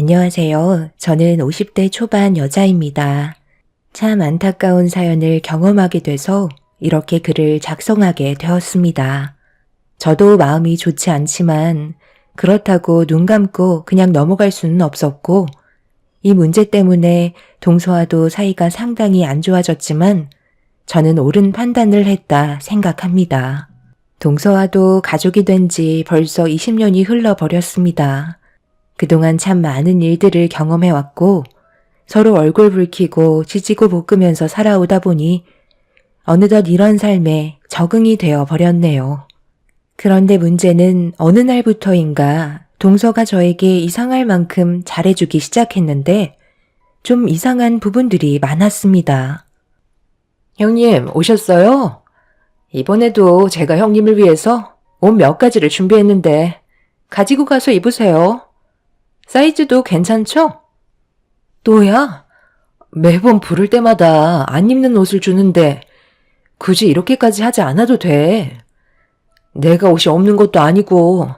안녕하세요. 저는 50대 초반 여자입니다. 참 안타까운 사연을 경험하게 돼서 이렇게 글을 작성하게 되었습니다. 저도 마음이 좋지 않지만 그렇다고 눈 감고 그냥 넘어갈 수는 없었고, 이 문제 때문에 동서와도 사이가 상당히 안 좋아졌지만 저는 옳은 판단을 했다 생각합니다. 동서와도 가족이 된 지 벌써 20년이 흘러버렸습니다. 그동안 참 많은 일들을 경험해왔고 서로 얼굴 붉히고 지지고 볶으면서 살아오다 보니 어느덧 이런 삶에 적응이 되어 버렸네요. 그런데 문제는 어느 날부터인가 동서가 저에게 이상할 만큼 잘해주기 시작했는데 좀 이상한 부분들이 많았습니다. 형님, 오셨어요? 이번에도 제가 형님을 위해서 옷 몇 가지를 준비했는데 가지고 가서 입으세요. 사이즈도 괜찮죠? 또야? 매번 부를 때마다 안 입는 옷을 주는데 굳이 이렇게까지 하지 않아도 돼. 내가 옷이 없는 것도 아니고.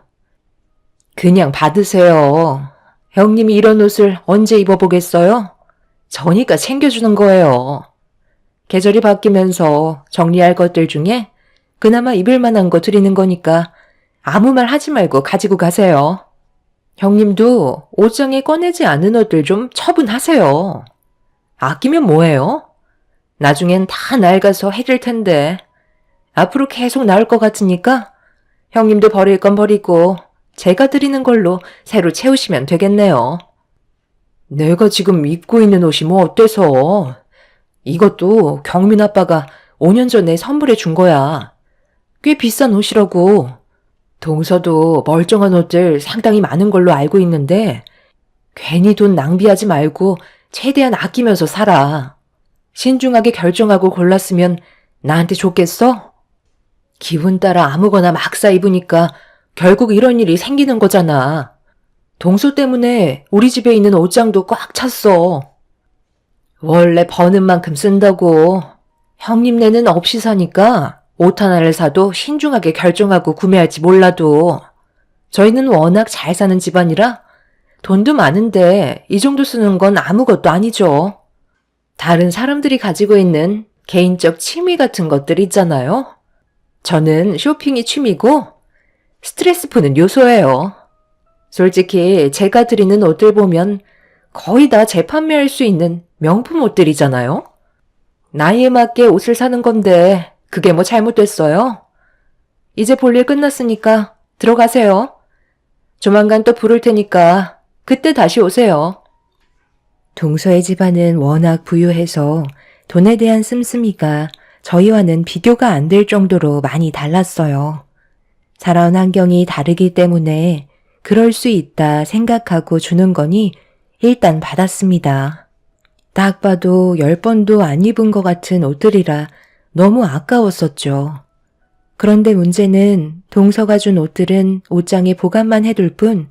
그냥 받으세요. 형님이 이런 옷을 언제 입어보겠어요? 저니까 챙겨주는 거예요. 계절이 바뀌면서 정리할 것들 중에 그나마 입을 만한 거 드리는 거니까 아무 말 하지 말고 가지고 가세요. 형님도 옷장에 꺼내지 않은 옷들 좀 처분하세요. 아끼면 뭐해요? 나중엔 다 낡아서 해질 텐데 앞으로 계속 나올 것 같으니까 형님도 버릴 건 버리고 제가 드리는 걸로 새로 채우시면 되겠네요. 내가 지금 입고 있는 옷이 뭐 어때서? 이것도 경민 아빠가 5년 전에 선물해 준 거야. 꽤 비싼 옷이라고. 동서도 멀쩡한 옷들 상당히 많은 걸로 알고 있는데 괜히 돈 낭비하지 말고 최대한 아끼면서 살아. 신중하게 결정하고 골랐으면 나한테 좋겠어? 기분 따라 아무거나 막 사 입으니까 결국 이런 일이 생기는 거잖아. 동서 때문에 우리 집에 있는 옷장도 꽉 찼어. 원래 버는 만큼 쓴다고. 형님네는 없이 사니까 옷 하나를 사도 신중하게 결정하고 구매할지 몰라도 저희는 워낙 잘 사는 집안이라 돈도 많은데 이 정도 쓰는 건 아무것도 아니죠. 다른 사람들이 가지고 있는 개인적 취미 같은 것들 있잖아요. 저는 쇼핑이 취미고 스트레스 푸는 요소예요. 솔직히 제가 드리는 옷들 보면 거의 다 재판매할 수 있는 명품 옷들이잖아요. 나이에 맞게 옷을 사는 건데 그게 뭐 잘못됐어요? 이제 볼일 끝났으니까 들어가세요. 조만간 또 부를 테니까 그때 다시 오세요. 동서의 집안은 워낙 부유해서 돈에 대한 씀씀이가 저희와는 비교가 안 될 정도로 많이 달랐어요. 살아온 환경이 다르기 때문에 그럴 수 있다 생각하고 주는 거니 일단 받았습니다. 딱 봐도 10번도 안 입은 것 같은 옷들이라 너무 아까웠었죠. 그런데 문제는 동서가 준 옷들은 옷장에 보관만 해둘 뿐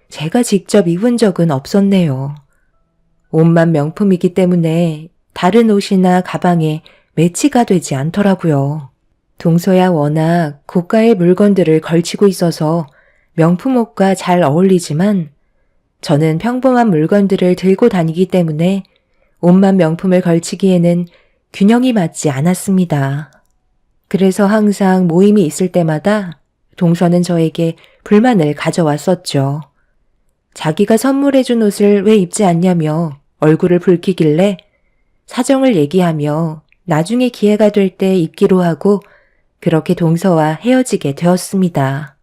제가 직접 입은 적은 없었네요. 옷만 명품이기 때문에 다른 옷이나 가방에 매치가 되지 않더라고요. 동서야 워낙 고가의 물건들을 걸치고 있어서 명품 옷과 잘 어울리지만 저는 평범한 물건들을 들고 다니기 때문에 옷만 명품을 걸치기에는 균형이 맞지 않았습니다. 그래서 항상 모임이 있을 때마다 동서는 저에게 불만을 가져왔었죠. 자기가 선물해준 옷을 왜 입지 않냐며 얼굴을 붉히길래 사정을 얘기하며 나중에 기회가 될 때 입기로 하고 그렇게 동서와 헤어지게 되었습니다.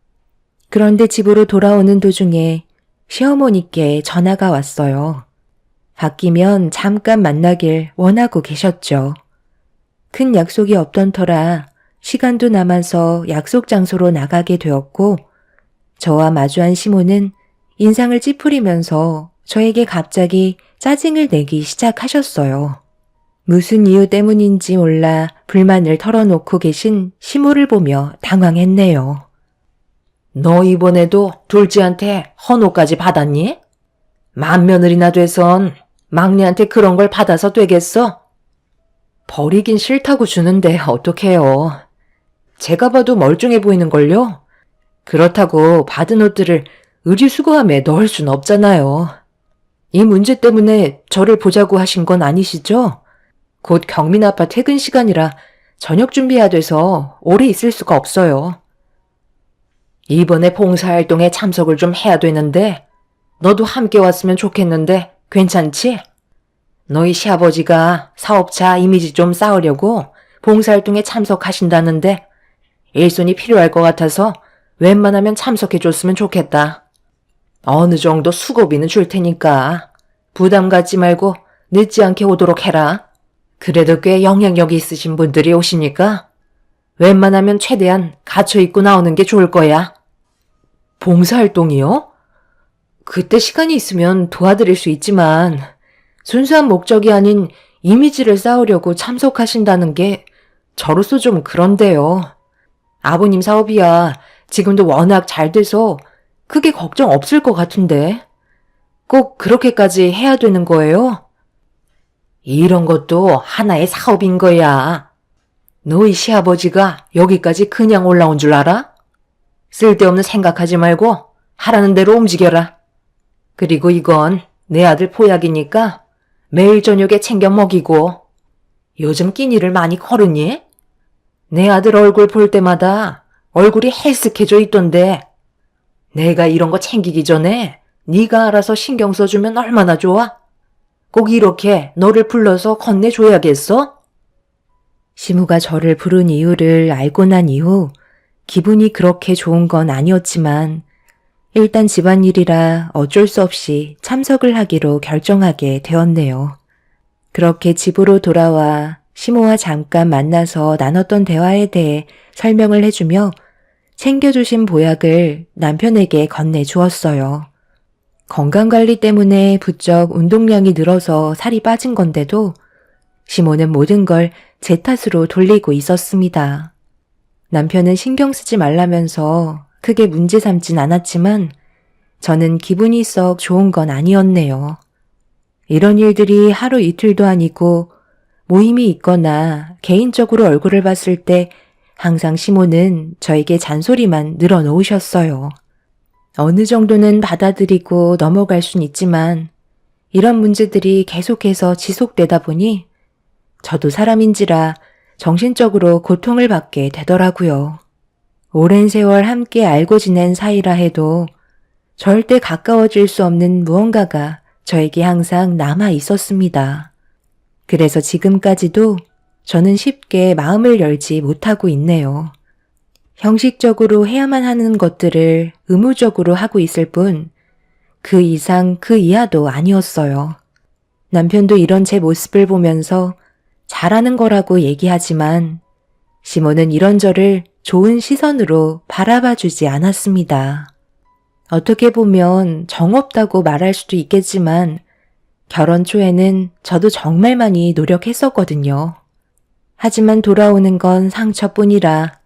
그런데 집으로 돌아오는 도중에 시어머니께 전화가 왔어요. 바뀌면 잠깐 만나길 원하고 계셨죠. 큰 약속이 없던 터라 시간도 남아서 약속 장소로 나가게 되었고 저와 마주한 시모는 인상을 찌푸리면서 저에게 갑자기 짜증을 내기 시작하셨어요. 무슨 이유 때문인지 몰라 불만을 털어놓고 계신 시모를 보며 당황했네요. 너 이번에도 둘째한테 헌옷까지 받았니? 맏며느리나 돼선 막내한테 그런 걸 받아서 되겠어? 버리긴 싫다고 주는데 어떡해요. 제가 봐도 멀쩡해 보이는걸요? 그렇다고 받은 옷들을 의류수거함에 넣을 순 없잖아요. 이 문제 때문에 저를 보자고 하신 건 아니시죠? 곧 경민 아빠 퇴근 시간이라 저녁 준비해야 돼서 오래 있을 수가 없어요. 이번에 봉사활동에 참석을 좀 해야 되는데 너도 함께 왔으면 좋겠는데 괜찮지? 너희 시아버지가 사업차 이미지 좀 쌓으려고 봉사활동에 참석하신다는데 일손이 필요할 것 같아서 웬만하면 참석해줬으면 좋겠다. 어느 정도 수고비는 줄 테니까 부담 갖지 말고 늦지 않게 오도록 해라. 그래도 꽤 영향력이 있으신 분들이 오시니까 웬만하면 최대한 갇혀 있고 나오는 게 좋을 거야. 봉사활동이요? 그때 시간이 있으면 도와드릴 수 있지만 순수한 목적이 아닌 이미지를 쌓으려고 참석하신다는 게 저로서 좀 그런데요. 아버님 사업이야 지금도 워낙 잘 돼서 크게 걱정 없을 것 같은데 꼭 그렇게까지 해야 되는 거예요? 이런 것도 하나의 사업인 거야. 너희 시아버지가 여기까지 그냥 올라온 줄 알아? 쓸데없는 생각하지 말고 하라는 대로 움직여라. 그리고 이건 내 아들 보약이니까 매일 저녁에 챙겨 먹이고. 요즘 끼니를 많이 거르니? 내 아들 얼굴 볼 때마다 얼굴이 헬쓱해져 있던데 내가 이런 거 챙기기 전에 네가 알아서 신경 써주면 얼마나 좋아? 꼭 이렇게 너를 불러서 건네줘야겠어? 시무가 저를 부른 이유를 알고 난 이후 기분이 그렇게 좋은 건 아니었지만 일단 집안일이라 어쩔 수 없이 참석을 하기로 결정하게 되었네요. 그렇게 집으로 돌아와 시모와 잠깐 만나서 나눴던 대화에 대해 설명을 해주며 챙겨주신 보약을 남편에게 건네주었어요. 건강관리 때문에 부쩍 운동량이 늘어서 살이 빠진 건데도 시모는 모든 걸 제 탓으로 돌리고 있었습니다. 남편은 신경 쓰지 말라면서 크게 문제 삼진 않았지만 저는 기분이 썩 좋은 건 아니었네요. 이런 일들이 하루 이틀도 아니고 모임이 있거나 개인적으로 얼굴을 봤을 때 항상 시모는 저에게 잔소리만 늘어놓으셨어요. 어느 정도는 받아들이고 넘어갈 순 있지만 이런 문제들이 계속해서 지속되다 보니 저도 사람인지라 정신적으로 고통을 받게 되더라고요. 오랜 세월 함께 알고 지낸 사이라 해도 절대 가까워질 수 없는 무언가가 저에게 항상 남아 있었습니다. 그래서 지금까지도 저는 쉽게 마음을 열지 못하고 있네요. 형식적으로 해야만 하는 것들을 의무적으로 하고 있을 뿐 그 이상 그 이하도 아니었어요. 남편도 이런 제 모습을 보면서 잘하는 거라고 얘기하지만 시모는 이런 저를 좋은 시선으로 바라봐 주지 않았습니다. 어떻게 보면 정없다고 말할 수도 있겠지만 결혼 초에는 저도 정말 많이 노력했었거든요. 하지만 돌아오는 건 상처뿐이라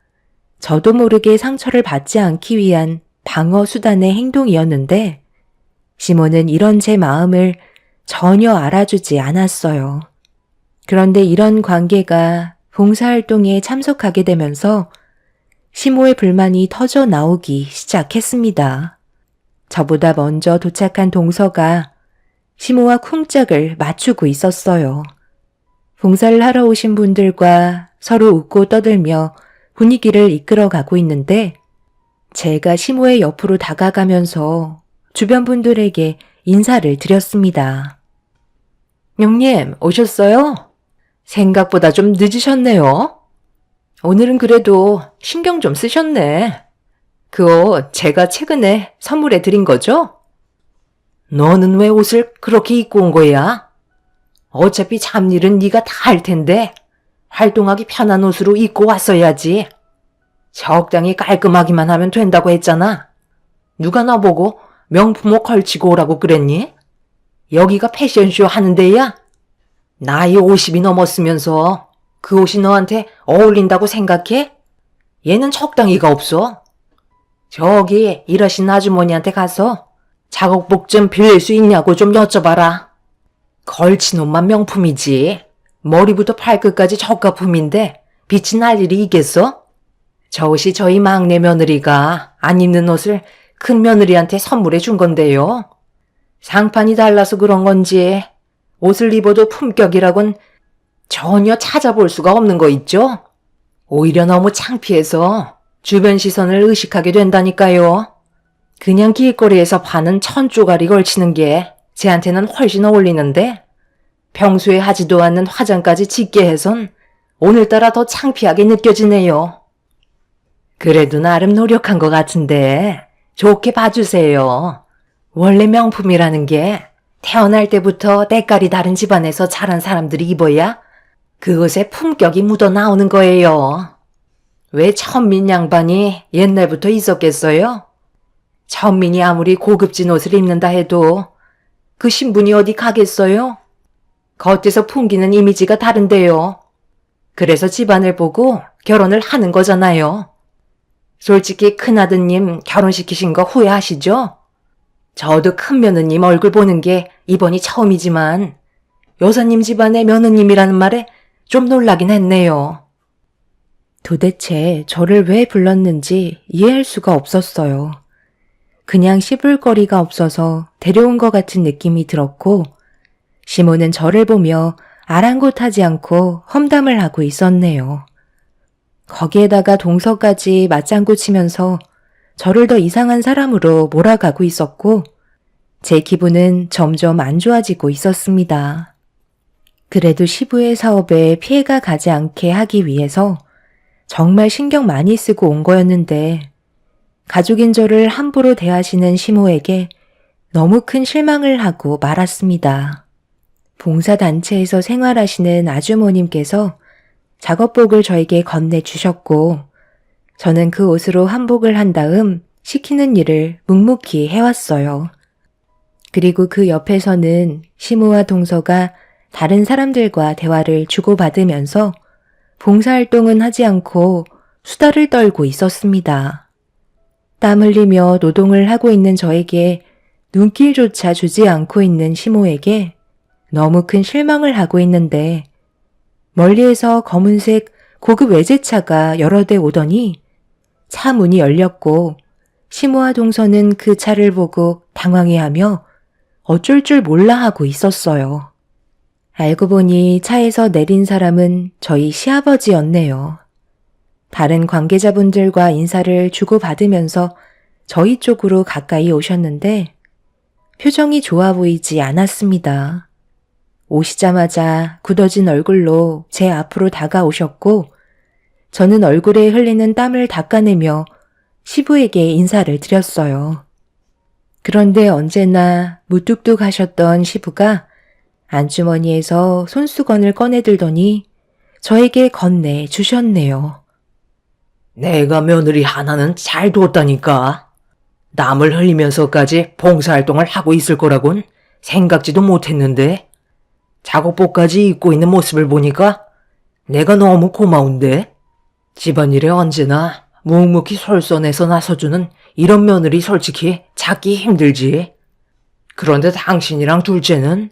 저도 모르게 상처를 받지 않기 위한 방어 수단의 행동이었는데 시모는 이런 제 마음을 전혀 알아주지 않았어요. 그런데 이런 관계가 봉사활동에 참석하게 되면서 시모의 불만이 터져 나오기 시작했습니다. 저보다 먼저 도착한 동서가 시모와 쿵짝을 맞추고 있었어요. 봉사를 하러 오신 분들과 서로 웃고 떠들며 분위기를 이끌어가고 있는데 제가 시모의 옆으로 다가가면서 주변 분들에게 인사를 드렸습니다. 형님, 오셨어요? 생각보다 좀 늦으셨네요. 오늘은 그래도 신경 좀 쓰셨네. 그 옷 제가 최근에 선물해 드린 거죠? 너는 왜 옷을 그렇게 입고 온 거야? 어차피 잡일은 네가 다 할 텐데 활동하기 편한 옷으로 입고 왔어야지. 적당히 깔끔하기만 하면 된다고 했잖아. 누가 나보고 명품 옷 걸치고 오라고 그랬니? 여기가 패션쇼 하는 데야? 나이 50이 넘었으면서 그 옷이 너한테 어울린다고 생각해? 얘는 적당히가 없어. 저기 일하신 아주머니한테 가서 작업복 좀 빌릴 수 있냐고 좀 여쭤봐라. 걸친 옷만 명품이지. 머리부터 발끝까지 저가품인데 빛이 날 일이 있겠어? 저 옷이 저희 막내 며느리가 안 입는 옷을 큰 며느리한테 선물해 준 건데요. 상판이 달라서 그런 건지 옷을 입어도 품격이라곤 전혀 찾아볼 수가 없는 거 있죠? 오히려 너무 창피해서 주변 시선을 의식하게 된다니까요. 그냥 길거리에서 파는 1000조가리 걸치는 게 쟤한테는 훨씬 어울리는데 평소에 하지도 않는 화장까지 짙게 해선 오늘따라 더 창피하게 느껴지네요. 그래도 나름 노력한 것 같은데 좋게 봐주세요. 원래 명품이라는 게 태어날 때부터 때깔이 다른 집안에서 자란 사람들이 입어야 그것에 품격이 묻어 나오는 거예요. 왜 천민 양반이 옛날부터 있었겠어요? 천민이 아무리 고급진 옷을 입는다 해도 그 신분이 어디 가겠어요? 겉에서 풍기는 이미지가 다른데요. 그래서 집안을 보고 결혼을 하는 거잖아요. 솔직히 큰아드님 결혼시키신 거 후회하시죠? 저도 큰며느님 얼굴 보는 게 이번이 처음이지만 여사님 집안의 며느님이라는 말에 좀 놀라긴 했네요. 도대체 저를 왜 불렀는지 이해할 수가 없었어요. 그냥 씹을 거리가 없어서 데려온 것 같은 느낌이 들었고, 시모는 저를 보며 아랑곳하지 않고 험담을 하고 있었네요. 거기에다가 동서까지 맞장구 치면서 저를 더 이상한 사람으로 몰아가고 있었고, 제 기분은 점점 안 좋아지고 있었습니다. 그래도 시부의 사업에 피해가 가지 않게 하기 위해서 정말 신경 많이 쓰고 온 거였는데, 가족인 저를 함부로 대하시는 시모에게 너무 큰 실망을 하고 말았습니다. 봉사단체에서 생활하시는 아주머님께서 작업복을 저에게 건네주셨고, 저는 그 옷으로 한복을 한 다음 시키는 일을 묵묵히 해왔어요. 그리고 그 옆에서는 시모와 동서가 다른 사람들과 대화를 주고받으면서 봉사활동은 하지 않고 수다를 떨고 있었습니다. 땀 흘리며 노동을 하고 있는 저에게 눈길조차 주지 않고 있는 시모에게 너무 큰 실망을 하고 있는데, 멀리에서 검은색 고급 외제차가 여러 대 오더니 차 문이 열렸고 시모와 동서는 그 차를 보고 당황해하며 어쩔 줄 몰라 하고 있었어요. 알고 보니 차에서 내린 사람은 저희 시아버지였네요. 다른 관계자분들과 인사를 주고받으면서 저희 쪽으로 가까이 오셨는데 표정이 좋아 보이지 않았습니다. 오시자마자 굳어진 얼굴로 제 앞으로 다가오셨고, 저는 얼굴에 흘리는 땀을 닦아내며 시부에게 인사를 드렸어요. 그런데 언제나 무뚝뚝하셨던 시부가 안주머니에서 손수건을 꺼내들더니 저에게 건네 주셨네요. 내가 며느리 하나는 잘 뒀다니까. 땀을 흘리면서까지 봉사활동을 하고 있을 거라곤 생각지도 못했는데 작업복까지 입고 있는 모습을 보니까 내가 너무 고마운데. 집안일에 언제나 묵묵히 솔선해서 나서주는 이런 며느리 솔직히 찾기 힘들지. 그런데 당신이랑 둘째는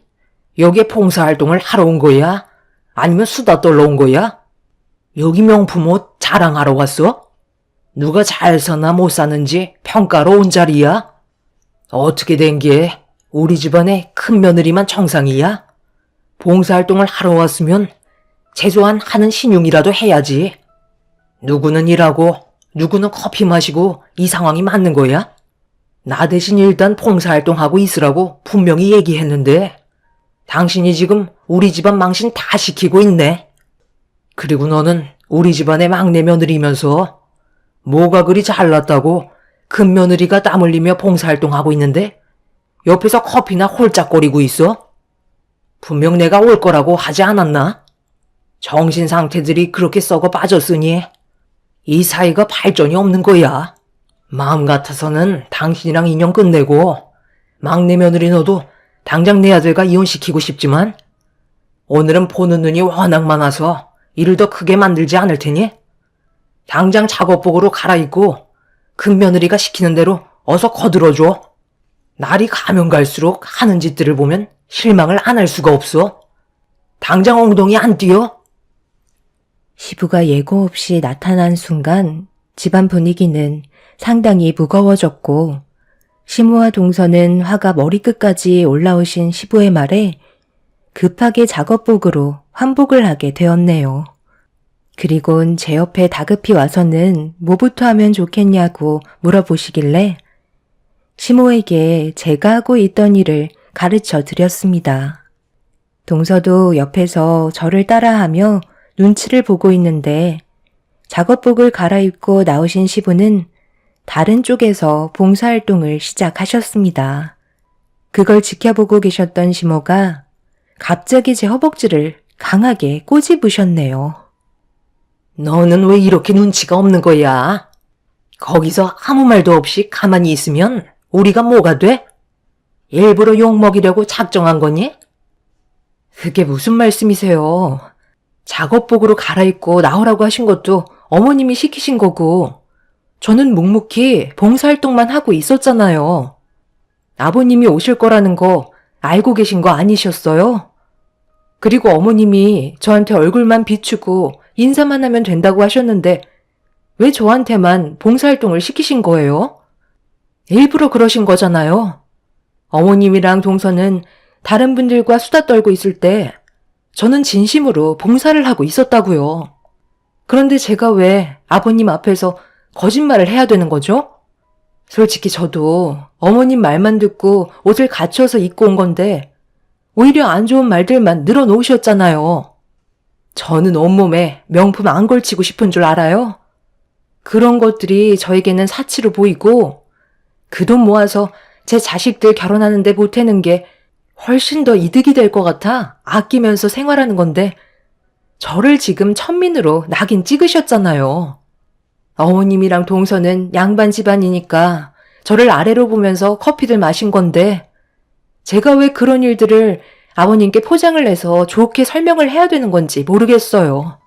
여기에 봉사활동을 하러 온 거야? 아니면 수다 떨러 온 거야? 여기 명품 옷 자랑하러 왔어? 누가 잘 사나 못 사는지 평가로 온 자리야? 어떻게 된 게 우리 집안에 큰 며느리만 정상이야? 봉사활동을 하러 왔으면 최소한 하는 신용이라도 해야지. 누구는 일하고 누구는 커피 마시고 이 상황이 맞는 거야? 나 대신 일단 봉사활동하고 있으라고 분명히 얘기했는데 당신이 지금 우리 집안 망신 다 시키고 있네. 그리고 너는 우리 집안의 막내 며느리면서 뭐가 그리 잘났다고 큰 며느리가 땀 흘리며 봉사활동하고 있는데 옆에서 커피나 홀짝거리고 있어? 분명 내가 올 거라고 하지 않았나? 정신 상태들이 그렇게 썩어 빠졌으니 이 사이가 발전이 없는 거야. 마음 같아서는 당신이랑 인연 끝내고 막내 며느리 너도 당장 내 아들과 이혼시키고 싶지만 오늘은 보는 눈이 워낙 많아서 일을 더 크게 만들지 않을 테니 당장 작업복으로 갈아입고 큰 며느리가 시키는 대로 어서 거들어줘. 날이 가면 갈수록 하는 짓들을 보면 실망을 안 할 수가 없어. 당장 엉덩이 안 뛰어? 시부가 예고 없이 나타난 순간 집안 분위기는 상당히 무거워졌고, 시모와 동서는 화가 머리끝까지 올라오신 시부의 말에 급하게 작업복으로 환복을 하게 되었네요. 그리곤 제 옆에 다급히 와서는 뭐부터 하면 좋겠냐고 물어보시길래 시모에게 제가 하고 있던 일을 가르쳐 드렸습니다. 동서도 옆에서 저를 따라하며 눈치를 보고 있는데 작업복을 갈아입고 나오신 시부는 다른 쪽에서 봉사활동을 시작하셨습니다. 그걸 지켜보고 계셨던 시모가 갑자기 제 허벅지를 강하게 꼬집으셨네요. 너는 왜 이렇게 눈치가 없는 거야? 거기서 아무 말도 없이 가만히 있으면 우리가 뭐가 돼? 일부러 욕 먹이려고 작정한 거니? 그게 무슨 말씀이세요? 작업복으로 갈아입고 나오라고 하신 것도 어머님이 시키신 거고 저는 묵묵히 봉사활동만 하고 있었잖아요. 아버님이 오실 거라는 거 알고 계신 거 아니셨어요? 그리고 어머님이 저한테 얼굴만 비추고 인사만 하면 된다고 하셨는데 왜 저한테만 봉사활동을 시키신 거예요? 일부러 그러신 거잖아요. 어머님이랑 동서는 다른 분들과 수다 떨고 있을 때 저는 진심으로 봉사를 하고 있었다고요. 그런데 제가 왜 아버님 앞에서 거짓말을 해야 되는 거죠? 솔직히 저도 어머님 말만 듣고 옷을 갖춰서 입고 온 건데 오히려 안 좋은 말들만 늘어놓으셨잖아요. 저는 온몸에 명품 안 걸치고 싶은 줄 알아요? 그런 것들이 저에게는 사치로 보이고 그 돈 모아서 제 자식들 결혼하는데 보태는 게 훨씬 더 이득이 될 것 같아 아끼면서 생활하는 건데 저를 지금 천민으로 낙인 찍으셨잖아요. 어머님이랑 동서는 양반 집안이니까 저를 아래로 보면서 커피들 마신 건데 제가 왜 그런 일들을 아버님께 포장을 해서 좋게 설명을 해야 되는 건지 모르겠어요.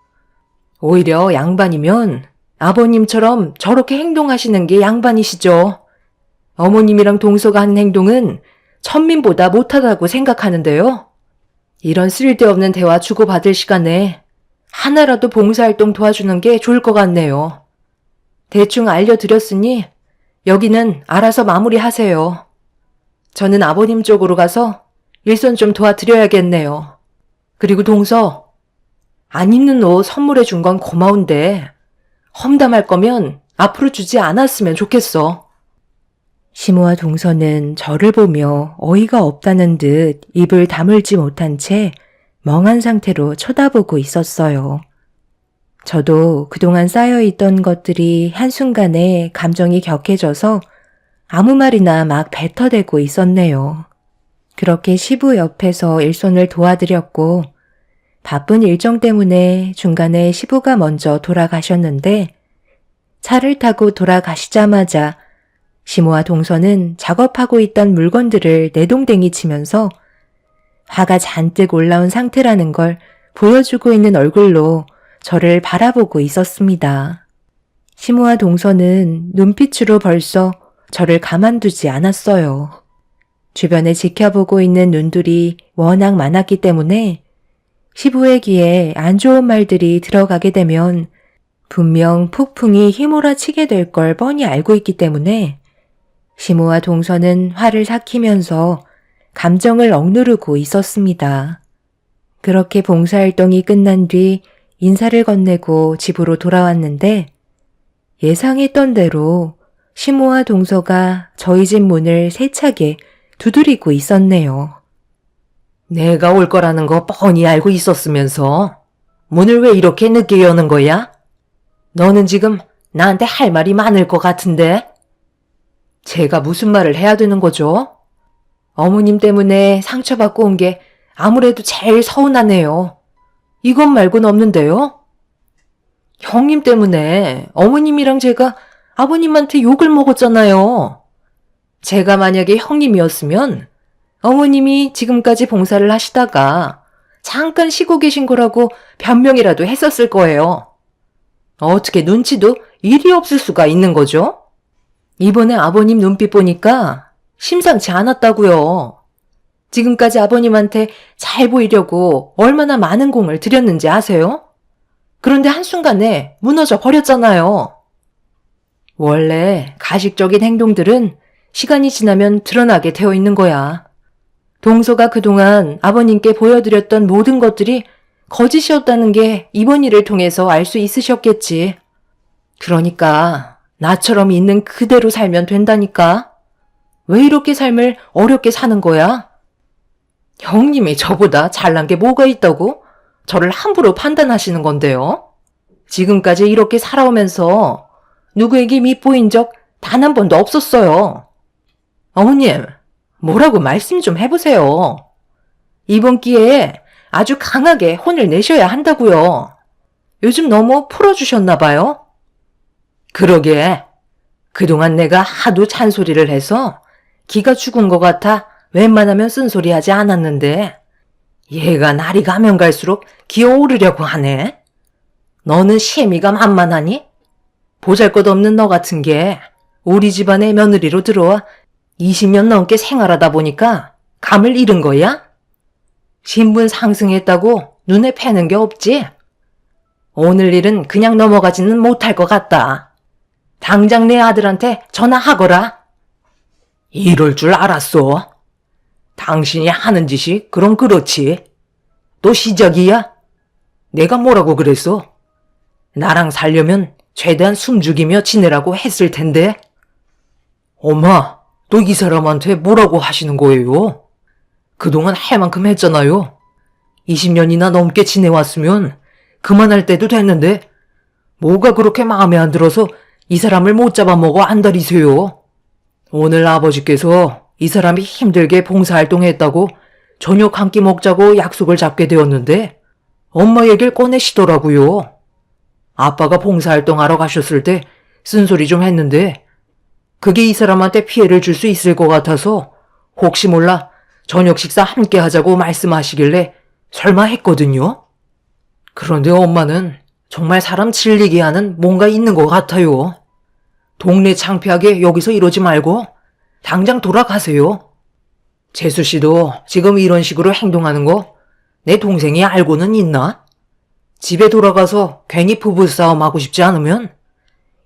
오히려 양반이면 아버님처럼 저렇게 행동하시는 게 양반이시죠. 어머님이랑 동서가 하는 행동은 천민보다 못하다고 생각하는데요. 이런 쓸데없는 대화 주고받을 시간에 하나라도 봉사활동 도와주는 게 좋을 것 같네요. 대충 알려드렸으니 여기는 알아서 마무리하세요. 저는 아버님 쪽으로 가서 일손 좀 도와드려야겠네요. 그리고 동서, 안 입는 옷 선물해 준 건 고마운데 험담할 거면 앞으로 주지 않았으면 좋겠어. 시모와 동서는 저를 보며 어이가 없다는 듯 입을 다물지 못한 채 멍한 상태로 쳐다보고 있었어요. 저도 그동안 쌓여있던 것들이 한순간에 감정이 격해져서 아무 말이나 막 뱉어대고 있었네요. 그렇게 시부 옆에서 일손을 도와드렸고 바쁜 일정 때문에 중간에 시부가 먼저 돌아가셨는데 차를 타고 돌아가시자마자 시모와 동서는 작업하고 있던 물건들을 내동댕이 치면서 화가 잔뜩 올라온 상태라는 걸 보여주고 있는 얼굴로 저를 바라보고 있었습니다. 시모와 동서는 눈빛으로 벌써 저를 가만두지 않았어요. 주변에 지켜보고 있는 눈들이 워낙 많았기 때문에 시부의 귀에 안 좋은 말들이 들어가게 되면 분명 폭풍이 휘몰아치게 될 걸 뻔히 알고 있기 때문에 시모와 동서는 화를 삭히면서 감정을 억누르고 있었습니다. 그렇게 봉사활동이 끝난 뒤 인사를 건네고 집으로 돌아왔는데 예상했던 대로 시모와 동서가 저희 집 문을 세차게 두드리고 있었네요. 내가 올 거라는 거 뻔히 알고 있었으면서 문을 왜 이렇게 늦게 여는 거야? 너는 지금 나한테 할 말이 많을 것 같은데? 제가 무슨 말을 해야 되는 거죠? 어머님 때문에 상처받고 온 게 아무래도 제일 서운하네요. 이것 말고는 없는데요? 형님 때문에 어머님이랑 제가 아버님한테 욕을 먹었잖아요. 제가 만약에 형님이었으면 어머님이 지금까지 봉사를 하시다가 잠깐 쉬고 계신 거라고 변명이라도 했었을 거예요. 어떻게 눈치도 일이 없을 수가 있는 거죠? 이번에 아버님 눈빛 보니까 심상치 않았다고요. 지금까지 아버님한테 잘 보이려고 얼마나 많은 공을 들였는지 아세요? 그런데 한순간에 무너져 버렸잖아요. 원래 가식적인 행동들은 시간이 지나면 드러나게 되어 있는 거야. 동서가 그동안 아버님께 보여드렸던 모든 것들이 거짓이었다는 게 이번 일을 통해서 알 수 있으셨겠지. 그러니까 나처럼 있는 그대로 살면 된다니까. 왜 이렇게 삶을 어렵게 사는 거야? 형님이 저보다 잘난 게 뭐가 있다고 저를 함부로 판단하시는 건데요. 지금까지 이렇게 살아오면서 누구에게 밉보인 적 단 한 번도 없었어요. 어머님, 뭐라고 말씀 좀 해보세요. 이번 기회에 아주 강하게 혼을 내셔야 한다고요. 요즘 너무 풀어주셨나 봐요. 그러게. 그동안 내가 하도 잔소리를 해서 기가 죽은 것 같아 웬만하면 쓴소리 하지 않았는데 얘가 날이 가면 갈수록 기어오르려고 하네. 너는 시애미가 만만하니? 보잘것없는 너 같은 게 우리 집안의 며느리로 들어와 20년 넘게 생활하다 보니까 감을 잃은 거야? 신분 상승했다고 눈에 패는 게 없지? 오늘 일은 그냥 넘어가지는 못할 것 같다. 당장 내 아들한테 전화하거라. 이럴 줄 알았어. 당신이 하는 짓이 그럼 그렇지. 또 시작이야? 내가 뭐라고 그랬어? 나랑 살려면 최대한 숨죽이며 지내라고 했을 텐데. 엄마, 또 이 사람한테 뭐라고 하시는 거예요? 그동안 할 만큼 했잖아요. 20년이나 넘게 지내왔으면 그만할 때도 됐는데 뭐가 그렇게 마음에 안 들어서 이 사람을 못 잡아먹어 안달이세요? 오늘 아버지께서 이 사람이 힘들게 봉사활동했다고 저녁 한 끼 먹자고 약속을 잡게 되었는데 엄마 얘기를 꺼내시더라고요. 아빠가 봉사활동하러 가셨을 때 쓴소리 좀 했는데 그게 이 사람한테 피해를 줄 수 있을 것 같아서 혹시 몰라 저녁 식사 함께 하자고 말씀하시길래 설마 했거든요. 그런데 엄마는 정말 사람 질리게 하는 뭔가 있는 것 같아요. 동네 창피하게 여기서 이러지 말고 당장 돌아가세요. 재수 씨도 지금 이런 식으로 행동하는 거 내 동생이 알고는 있나? 집에 돌아가서 괜히 부부싸움 하고 싶지 않으면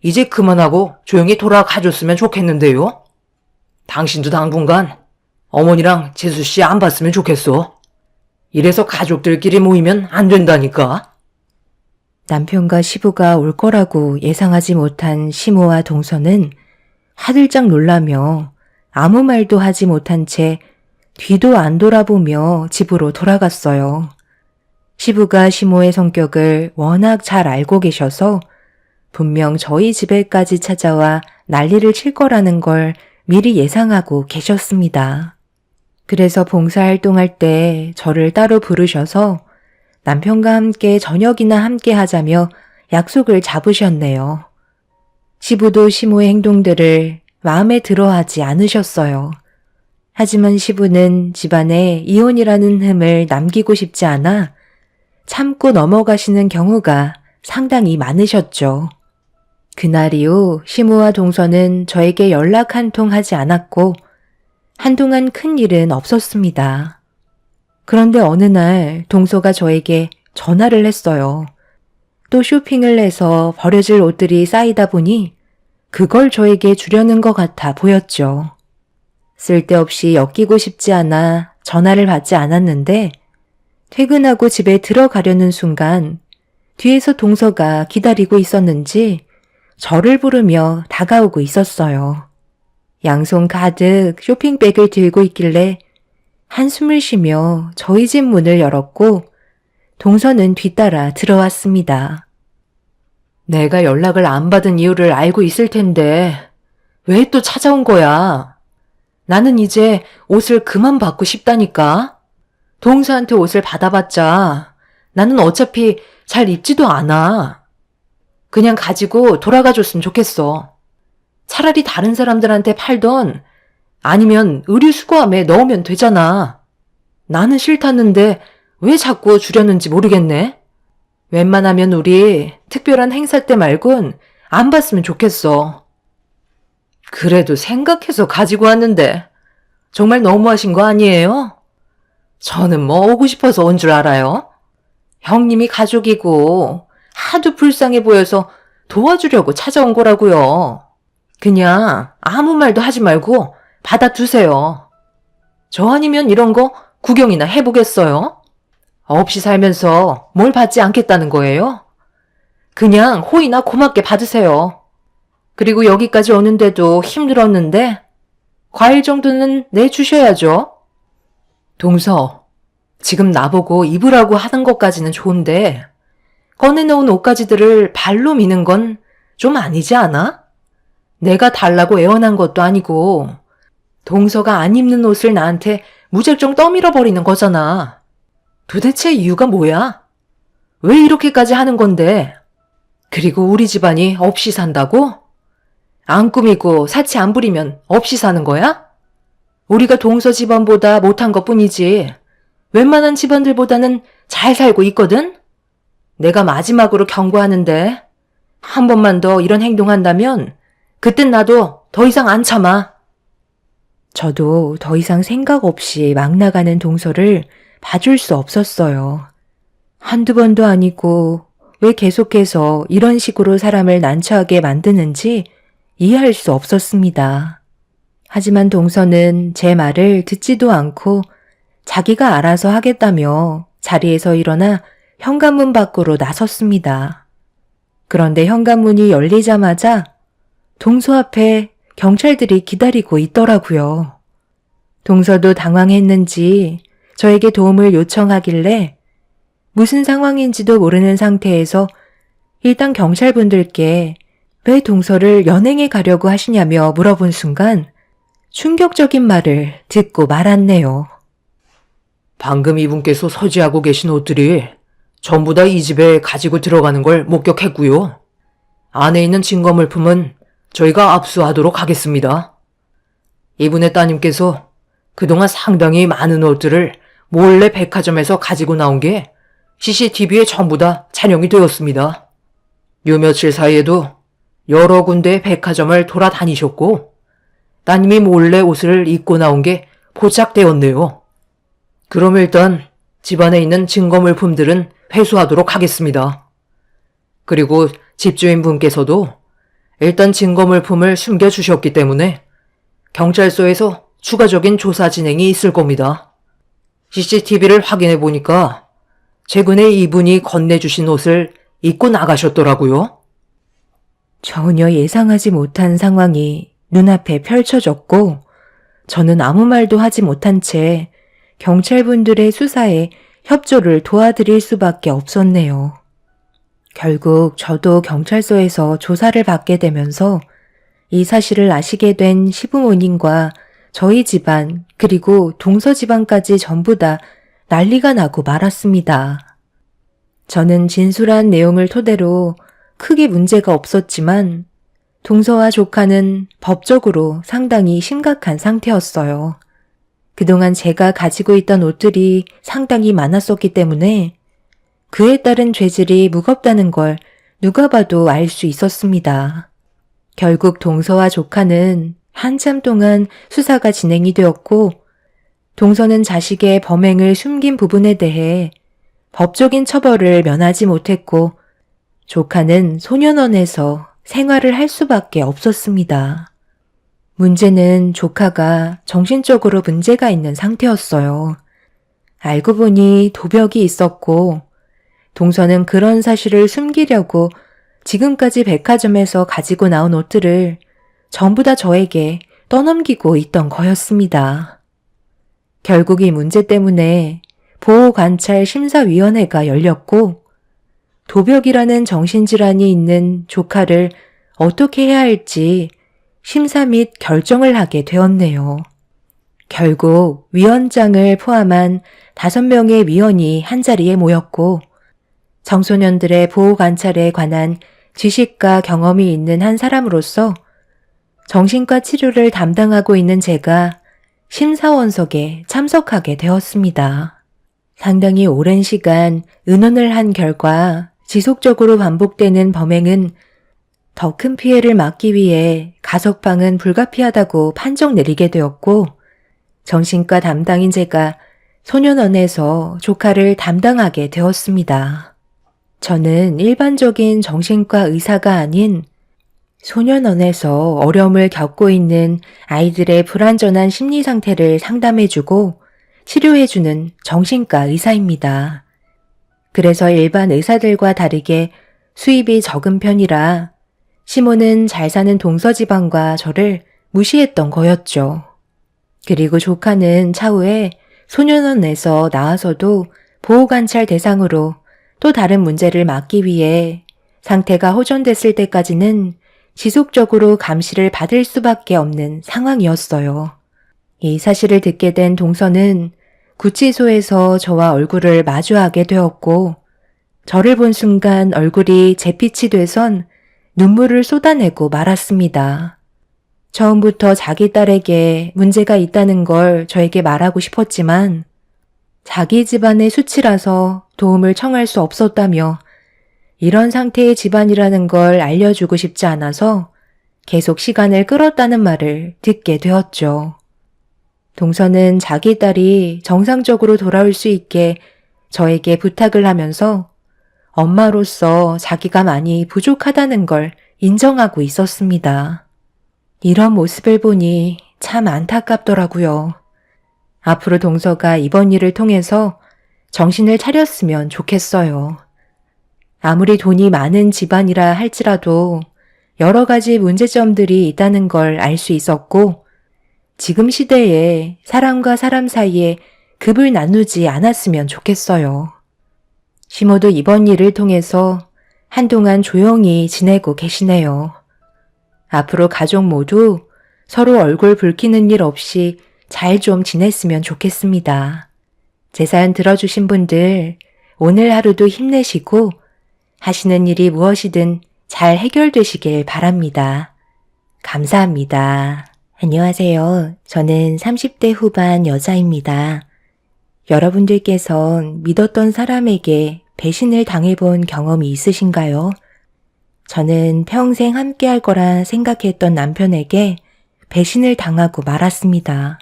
이제 그만하고 조용히 돌아가줬으면 좋겠는데요. 당신도 당분간 어머니랑 재수 씨 안 봤으면 좋겠어. 이래서 가족들끼리 모이면 안 된다니까. 남편과 시부가 올 거라고 예상하지 못한 시모와 동서는 하들짝 놀라며 아무 말도 하지 못한 채 뒤도 안 돌아보며 집으로 돌아갔어요. 시부가 시모의 성격을 워낙 잘 알고 계셔서 분명 저희 집에까지 찾아와 난리를 칠 거라는 걸 미리 예상하고 계셨습니다. 그래서 봉사활동할 때 저를 따로 부르셔서 남편과 함께 저녁이나 함께 하자며 약속을 잡으셨네요. 시부도 시모의 행동들을 마음에 들어하지 않으셨어요. 하지만 시부는 집안에 이혼이라는 흠을 남기고 싶지 않아 참고 넘어가시는 경우가 상당히 많으셨죠. 그날 이후 시모와 동서는 저에게 연락 한 통 하지 않았고 한동안 큰 일은 없었습니다. 그런데 어느 날 동서가 저에게 전화를 했어요. 또 쇼핑을 해서 버려질 옷들이 쌓이다 보니 그걸 저에게 주려는 것 같아 보였죠. 쓸데없이 엮이고 싶지 않아 전화를 받지 않았는데 퇴근하고 집에 들어가려는 순간 뒤에서 동서가 기다리고 있었는지 저를 부르며 다가오고 있었어요. 양손 가득 쇼핑백을 들고 있길래 한숨을 쉬며 저희 집 문을 열었고 동서는 뒤따라 들어왔습니다. 내가 연락을 안 받은 이유를 알고 있을 텐데 왜 또 찾아온 거야? 나는 이제 옷을 그만 받고 싶다니까. 동서한테 옷을 받아봤자 나는 어차피 잘 입지도 않아. 그냥 가지고 돌아가 줬으면 좋겠어. 차라리 다른 사람들한테 팔던 아니면 의류 수거함에 넣으면 되잖아. 나는 싫다는데 왜 자꾸 주려는지 모르겠네. 웬만하면 우리 특별한 행사 때 말곤 안 봤으면 좋겠어. 그래도 생각해서 가지고 왔는데 정말 너무하신 거 아니에요? 저는 뭐 오고 싶어서 온 줄 알아요? 형님이 가족이고 하도 불쌍해 보여서 도와주려고 찾아온 거라고요. 그냥 아무 말도 하지 말고 받아두세요. 저 아니면 이런 거 구경이나 해보겠어요? 없이 살면서 뭘 받지 않겠다는 거예요? 그냥 호의나 고맙게 받으세요. 그리고 여기까지 오는데도 힘들었는데 과일 정도는 내주셔야죠. 동서, 지금 나보고 입으라고 하는 것까지는 좋은데 꺼내놓은 옷가지들을 발로 미는 건 좀 아니지 않아? 내가 달라고 애원한 것도 아니고 동서가 안 입는 옷을 나한테 무작정 떠밀어 버리는 거잖아. 도대체 이유가 뭐야? 왜 이렇게까지 하는 건데? 그리고 우리 집안이 없이 산다고? 안 꾸미고 사치 안 부리면 없이 사는 거야? 우리가 동서 집안보다 못한 것뿐이지 웬만한 집안들보다는 잘 살고 있거든? 내가 마지막으로 경고하는데 한 번만 더 이런 행동한다면 그땐 나도 더 이상 안 참아. 저도 더 이상 생각 없이 막 나가는 동서를 봐줄 수 없었어요. 한두 번도 아니고 왜 계속해서 이런 식으로 사람을 난처하게 만드는지 이해할 수 없었습니다. 하지만 동서는 제 말을 듣지도 않고 자기가 알아서 하겠다며 자리에서 일어나 현관문 밖으로 나섰습니다. 그런데 현관문이 열리자마자 동서 앞에 경찰들이 기다리고 있더라고요. 동서도 당황했는지 저에게 도움을 요청하길래 무슨 상황인지도 모르는 상태에서 일단 경찰분들께 왜 동서를 연행해 가려고 하시냐며 물어본 순간 충격적인 말을 듣고 말았네요. 방금 이분께서 서지하고 계신 옷들이 전부 다 이 집에 가지고 들어가는 걸 목격했고요. 안에 있는 증거물품은 저희가 압수하도록 하겠습니다. 이분의 따님께서 그동안 상당히 많은 옷들을 몰래 백화점에서 가지고 나온 게 CCTV에 전부 다 촬영이 되었습니다. 요 며칠 사이에도 여러 군데의 백화점을 돌아다니셨고 따님이 몰래 옷을 입고 나온 게 포착되었네요. 그럼 일단 집안에 있는 증거물품들은 회수하도록 하겠습니다. 그리고 집주인분께서도 일단 증거물품을 숨겨주셨기 때문에 경찰서에서 추가적인 조사 진행이 있을 겁니다. CCTV를 확인해 보니까 최근에 이분이 건네주신 옷을 입고 나가셨더라고요. 전혀 예상하지 못한 상황이 눈앞에 펼쳐졌고 저는 아무 말도 하지 못한 채 경찰분들의 수사에 협조를 도와드릴 수밖에 없었네요. 결국 저도 경찰서에서 조사를 받게 되면서 이 사실을 아시게 된 시부모님과 저희 집안 그리고 동서 집안까지 전부 다 난리가 나고 말았습니다. 저는 진술한 내용을 토대로 크게 문제가 없었지만 동서와 조카는 법적으로 상당히 심각한 상태였어요. 그동안 제가 가지고 있던 옷들이 상당히 많았었기 때문에 그에 따른 죄질이 무겁다는 걸 누가 봐도 알 수 있었습니다. 결국 동서와 조카는 한참 동안 수사가 진행이 되었고 동서는 자식의 범행을 숨긴 부분에 대해 법적인 처벌을 면하지 못했고 조카는 소년원에서 생활을 할 수밖에 없었습니다. 문제는 조카가 정신적으로 문제가 있는 상태였어요. 알고 보니 도벽이 있었고 동서는 그런 사실을 숨기려고 지금까지 백화점에서 가지고 나온 옷들을 전부 다 저에게 떠넘기고 있던 거였습니다. 결국 이 문제 때문에 보호관찰심사위원회가 열렸고 도벽이라는 정신질환이 있는 조카를 어떻게 해야 할지 심사 및 결정을 하게 되었네요. 결국 위원장을 포함한 5명의 위원이 한자리에 모였고 청소년들의 보호관찰에 관한 지식과 경험이 있는 한 사람으로서 정신과 치료를 담당하고 있는 제가 심사원석에 참석하게 되었습니다. 상당히 오랜 시간 의논을 한 결과 지속적으로 반복되는 범행은 더 큰 피해를 막기 위해 가석방은 불가피하다고 판정 내리게 되었고 정신과 담당인 제가 소년원에서 조카를 담당하게 되었습니다. 저는 일반적인 정신과 의사가 아닌 소년원에서 어려움을 겪고 있는 아이들의 불완전한 심리 상태를 상담해주고 치료해주는 정신과 의사입니다. 그래서 일반 의사들과 다르게 수입이 적은 편이라 시모는 잘 사는 동서지방과 저를 무시했던 거였죠. 그리고 조카는 차후에 소년원에서 나와서도 보호관찰 대상으로 또 다른 문제를 막기 위해 상태가 호전됐을 때까지는 지속적으로 감시를 받을 수밖에 없는 상황이었어요. 이 사실을 듣게 된 동서는 구치소에서 저와 얼굴을 마주하게 되었고, 저를 본 순간 얼굴이 잿빛이 돼선 눈물을 쏟아내고 말았습니다. 처음부터 자기 딸에게 문제가 있다는 걸 저에게 말하고 싶었지만 자기 집안의 수치라서 도움을 청할 수 없었다며 이런 상태의 집안이라는 걸 알려주고 싶지 않아서 계속 시간을 끌었다는 말을 듣게 되었죠. 동서는 자기 딸이 정상적으로 돌아올 수 있게 저에게 부탁을 하면서 엄마로서 자기가 많이 부족하다는 걸 인정하고 있었습니다. 이런 모습을 보니 참 안타깝더라고요. 앞으로 동서가 이번 일을 통해서 정신을 차렸으면 좋겠어요. 아무리 돈이 많은 집안이라 할지라도 여러 가지 문제점들이 있다는 걸 알 수 있었고, 지금 시대에 사람과 사람 사이에 급을 나누지 않았으면 좋겠어요. 시모도 이번 일을 통해서 한동안 조용히 지내고 계시네요. 앞으로 가족 모두 서로 얼굴 붉히는 일 없이 잘 좀 지냈으면 좋겠습니다. 제 사연 들어주신 분들 오늘 하루도 힘내시고 하시는 일이 무엇이든 잘 해결되시길 바랍니다. 감사합니다. 안녕하세요. 저는 30대 후반 여자입니다. 여러분들께선 믿었던 사람에게 배신을 당해본 경험이 있으신가요? 저는 평생 함께할 거라 생각했던 남편에게 배신을 당하고 말았습니다.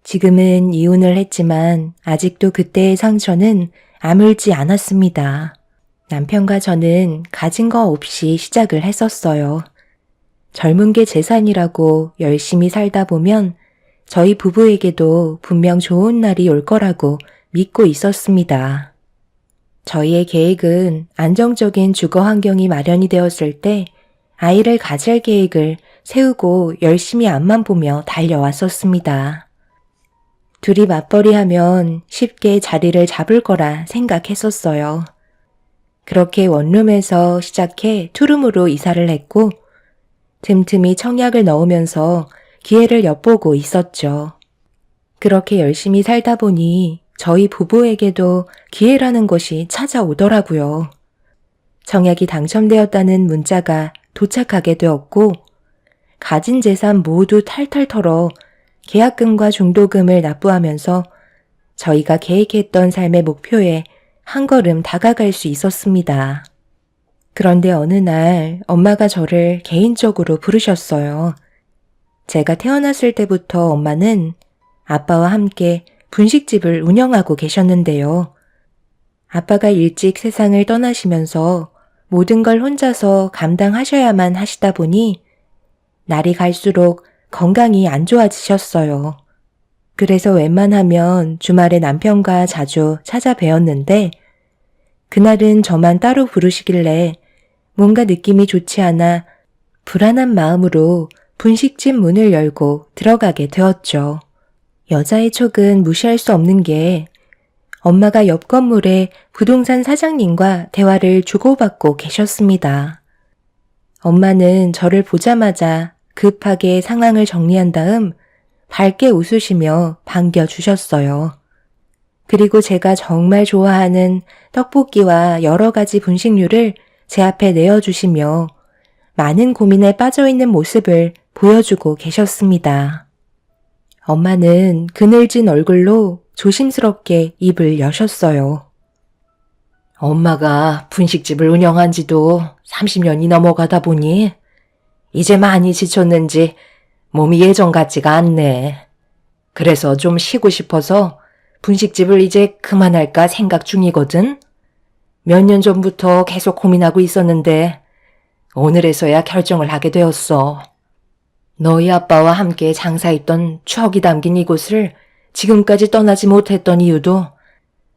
지금은 이혼을 했지만 아직도 그때의 상처는 아물지 않았습니다. 남편과 저는 가진 거 없이 시작을 했었어요. 젊은 게 재산이라고 열심히 살다 보면 저희 부부에게도 분명 좋은 날이 올 거라고 믿고 있었습니다. 저희의 계획은 안정적인 주거 환경이 마련이 되었을 때 아이를 가질 계획을 세우고 열심히 앞만 보며 달려왔었습니다. 둘이 맞벌이하면 쉽게 자리를 잡을 거라 생각했었어요. 그렇게 원룸에서 시작해 투룸으로 이사를 했고 틈틈이 청약을 넣으면서 기회를 엿보고 있었죠. 그렇게 열심히 살다 보니 저희 부부에게도 기회라는 것이 찾아오더라고요. 청약이 당첨되었다는 문자가 도착하게 되었고 가진 재산 모두 탈탈 털어 계약금과 중도금을 납부하면서 저희가 계획했던 삶의 목표에 한 걸음 다가갈 수 있었습니다. 그런데 어느 날 엄마가 저를 개인적으로 부르셨어요. 제가 태어났을 때부터 엄마는 아빠와 함께 분식집을 운영하고 계셨는데요. 아빠가 일찍 세상을 떠나시면서 모든 걸 혼자서 감당하셔야만 하시다 보니 날이 갈수록 건강이 안 좋아지셨어요. 그래서 웬만하면 주말에 남편과 자주 찾아뵈었는데 그날은 저만 따로 부르시길래 뭔가 느낌이 좋지 않아 불안한 마음으로 분식집 문을 열고 들어가게 되었죠. 여자의 촉은 무시할 수 없는 게 엄마가 옆 건물의 부동산 사장님과 대화를 주고받고 계셨습니다. 엄마는 저를 보자마자 급하게 상황을 정리한 다음 밝게 웃으시며 반겨주셨어요. 그리고 제가 정말 좋아하는 떡볶이와 여러 가지 분식류를 제 앞에 내어주시며 많은 고민에 빠져있는 모습을 보여주고 계셨습니다. 엄마는 그늘진 얼굴로 조심스럽게 입을 여셨어요. 엄마가 분식집을 운영한 지도 30년이 넘어가다 보니 이제 많이 지쳤는지 몸이 예전 같지가 않네. 그래서 좀 쉬고 싶어서 분식집을 이제 그만할까 생각 중이거든. 몇 년 전부터 계속 고민하고 있었는데 오늘에서야 결정을 하게 되었어. 너희 아빠와 함께 장사했던 추억이 담긴 이곳을 지금까지 떠나지 못했던 이유도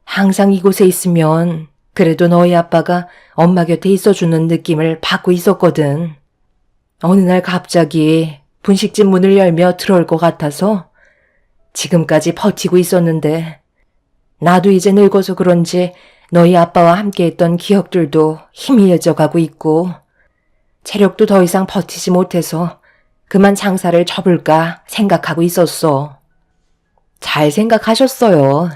항상 이곳에 있으면 그래도 너희 아빠가 엄마 곁에 있어주는 느낌을 받고 있었거든. 어느 날 갑자기 분식집 문을 열며 들어올 것 같아서 지금까지 버티고 있었는데 나도 이제 늙어서 그런지 너희 아빠와 함께했던 기억들도 희미해져 가고 있고 체력도 더 이상 버티지 못해서 그만 장사를 접을까 생각하고 있었어. 잘 생각하셨어요.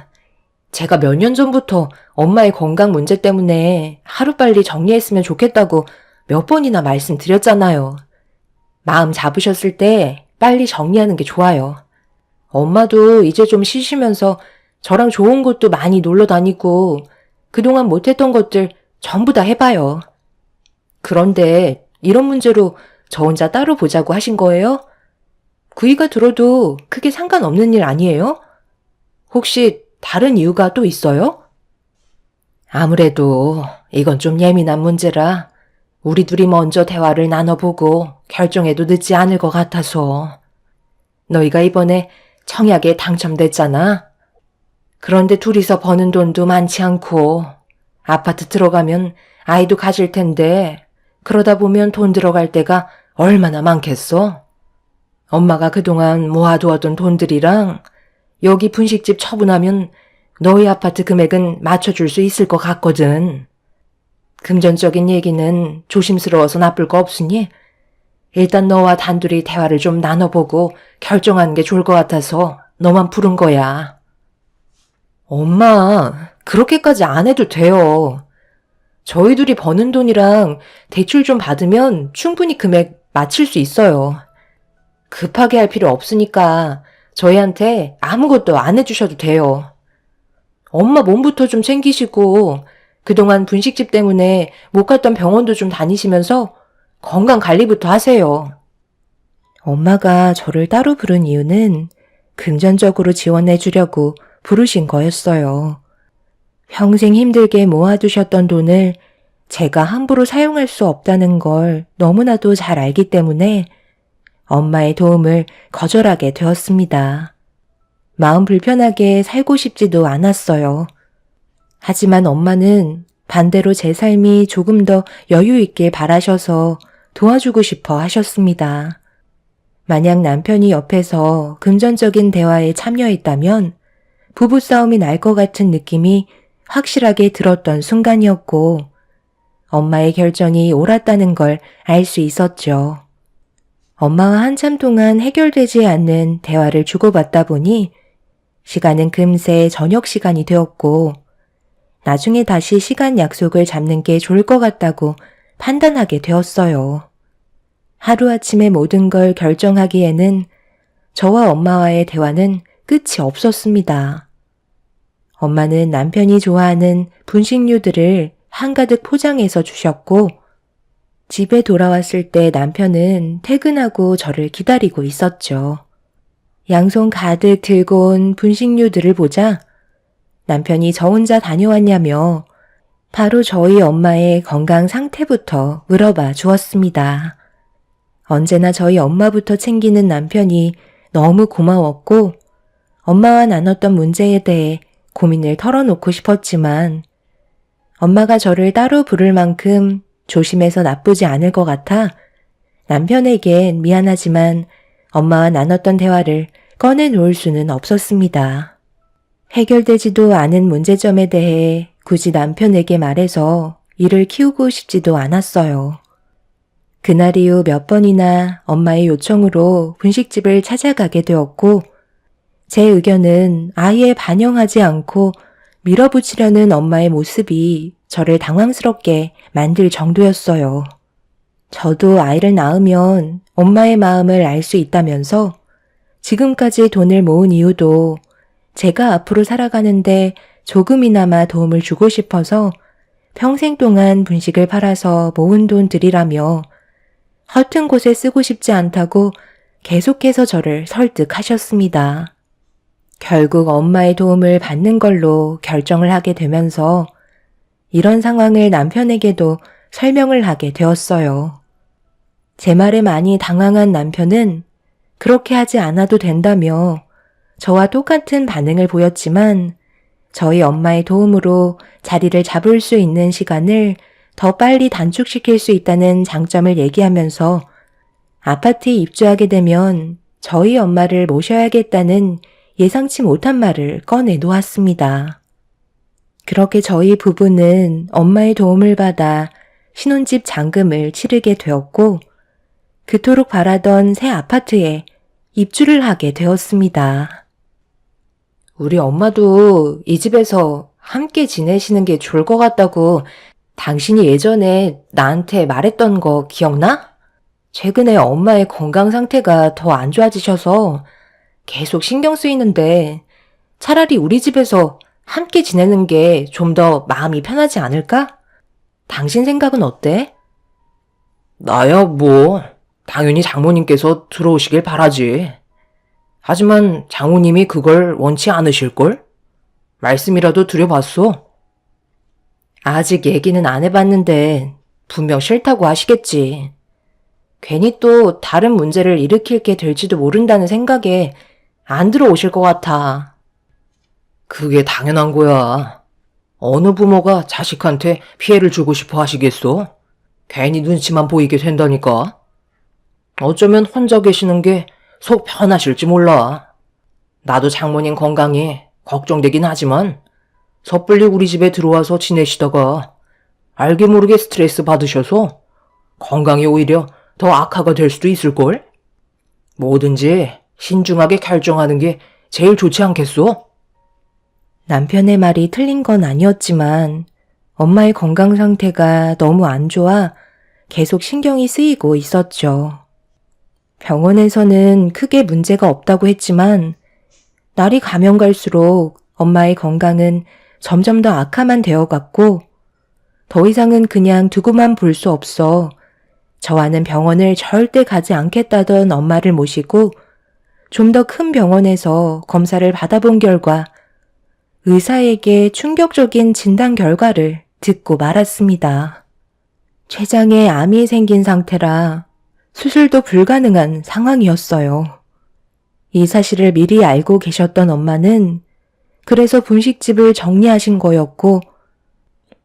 제가 몇 년 전부터 엄마의 건강 문제 때문에 하루빨리 정리했으면 좋겠다고 몇 번이나 말씀드렸잖아요. 마음 잡으셨을 때 빨리 정리하는 게 좋아요. 엄마도 이제 좀 쉬시면서 저랑 좋은 곳도 많이 놀러 다니고 그동안 못했던 것들 전부 다 해봐요. 그런데 이런 문제로 저 혼자 따로 보자고 하신 거예요? 구이가 들어도 크게 상관없는 일 아니에요? 혹시 다른 이유가 또 있어요? 아무래도 이건 좀 예민한 문제라 우리 둘이 먼저 대화를 나눠보고 결정해도 늦지 않을 것 같아서. 너희가 이번에 청약에 당첨됐잖아. 그런데 둘이서 버는 돈도 많지 않고 아파트 들어가면 아이도 가질 텐데 그러다 보면 돈 들어갈 때가 얼마나 많겠어? 엄마가 그동안 모아두었던 돈들이랑 여기 분식집 처분하면 너희 아파트 금액은 맞춰줄 수 있을 것 같거든. 금전적인 얘기는 조심스러워서 나쁠 거 없으니 일단 너와 단둘이 대화를 좀 나눠보고 결정하는 게 좋을 것 같아서 너만 부른 거야. 엄마, 그렇게까지 안 해도 돼요. 저희 둘이 버는 돈이랑 대출 좀 받으면 충분히 금액 맞출 수 있어요. 급하게 할 필요 없으니까 저희한테 아무것도 안 해주셔도 돼요. 엄마 몸부터 좀 챙기시고 그동안 분식집 때문에 못 갔던 병원도 좀 다니시면서 건강 관리부터 하세요. 엄마가 저를 따로 부른 이유는 금전적으로 지원해 주려고 부르신 거였어요. 평생 힘들게 모아두셨던 돈을 제가 함부로 사용할 수 없다는 걸 너무나도 잘 알기 때문에 엄마의 도움을 거절하게 되었습니다. 마음 불편하게 살고 싶지도 않았어요. 하지만 엄마는 반대로 제 삶이 조금 더 여유 있길 바라셔서 도와주고 싶어 하셨습니다. 만약 남편이 옆에서 금전적인 대화에 참여했다면 부부싸움이 날 것 같은 느낌이 확실하게 들었던 순간이었고 엄마의 결정이 옳았다는 걸 알 수 있었죠. 엄마와 한참 동안 해결되지 않는 대화를 주고받다 보니 시간은 금세 저녁 시간이 되었고 나중에 다시 시간 약속을 잡는 게 좋을 것 같다고 판단하게 되었어요. 하루아침에 모든 걸 결정하기에는 저와 엄마와의 대화는 끝이 없었습니다. 엄마는 남편이 좋아하는 분식류들을 한가득 포장해서 주셨고 집에 돌아왔을 때 남편은 퇴근하고 저를 기다리고 있었죠. 양손 가득 들고 온 분식류들을 보자 남편이 저 혼자 다녀왔냐며 바로 저희 엄마의 건강 상태부터 물어봐 주었습니다. 언제나 저희 엄마부터 챙기는 남편이 너무 고마웠고 엄마와 나눴던 문제에 대해 고민을 털어놓고 싶었지만 엄마가 저를 따로 부를 만큼 조심해서 나쁘지 않을 것 같아 남편에겐 미안하지만 엄마와 나눴던 대화를 꺼내놓을 수는 없었습니다. 해결되지도 않은 문제점에 대해 굳이 남편에게 말해서 일을 키우고 싶지도 않았어요. 그날 이후 몇 번이나 엄마의 요청으로 분식집을 찾아가게 되었고 제 의견은 아예 반영하지 않고 밀어붙이려는 엄마의 모습이 저를 당황스럽게 만들 정도였어요. 저도 아이를 낳으면 엄마의 마음을 알 수 있다면서 지금까지 돈을 모은 이유도 제가 앞으로 살아가는데 조금이나마 도움을 주고 싶어서 평생 동안 분식을 팔아서 모은 돈들이라며 허튼 곳에 쓰고 싶지 않다고 계속해서 저를 설득하셨습니다. 결국 엄마의 도움을 받는 걸로 결정을 하게 되면서 이런 상황을 남편에게도 설명을 하게 되었어요. 제 말에 많이 당황한 남편은 그렇게 하지 않아도 된다며 저와 똑같은 반응을 보였지만 저희 엄마의 도움으로 자리를 잡을 수 있는 시간을 더 빨리 단축시킬 수 있다는 장점을 얘기하면서 아파트에 입주하게 되면 저희 엄마를 모셔야겠다는 예상치 못한 말을 꺼내 놓았습니다. 그렇게 저희 부부는 엄마의 도움을 받아 신혼집 잔금을 치르게 되었고 그토록 바라던 새 아파트에 입주를 하게 되었습니다. 우리 엄마도 이 집에서 함께 지내시는 게 좋을 것 같다고 당신이 예전에 나한테 말했던 거 기억나? 최근에 엄마의 건강 상태가 더 안 좋아지셔서 계속 신경 쓰이는데 차라리 우리 집에서 함께 지내는 게 좀 더 마음이 편하지 않을까? 당신 생각은 어때? 나야 뭐 당연히 장모님께서 들어오시길 바라지. 하지만 장모님이 그걸 원치 않으실걸? 말씀이라도 드려봤어. 아직 얘기는 안 해봤는데 분명 싫다고 하시겠지. 괜히 또 다른 문제를 일으킬 게 될지도 모른다는 생각에 안 들어오실 것 같아. 그게 당연한 거야. 어느 부모가 자식한테 피해를 주고 싶어 하시겠어? 괜히 눈치만 보이게 된다니까. 어쩌면 혼자 계시는 게 속 편하실지 몰라. 나도 장모님 건강이 걱정되긴 하지만 섣불리 우리 집에 들어와서 지내시다가 알게 모르게 스트레스 받으셔서 건강이 오히려 더 악화가 될 수도 있을걸? 뭐든지 신중하게 결정하는 게 제일 좋지 않겠소? 남편의 말이 틀린 건 아니었지만 엄마의 건강 상태가 너무 안 좋아 계속 신경이 쓰이고 있었죠. 병원에서는 크게 문제가 없다고 했지만 날이 가면 갈수록 엄마의 건강은 점점 더 악화만 되어갔고 더 이상은 그냥 두고만 볼 수 없어 저와는 병원을 절대 가지 않겠다던 엄마를 모시고 좀 더 큰 병원에서 검사를 받아본 결과 의사에게 충격적인 진단 결과를 듣고 말았습니다. 췌장에 암이 생긴 상태라 수술도 불가능한 상황이었어요. 이 사실을 미리 알고 계셨던 엄마는 그래서 분식집을 정리하신 거였고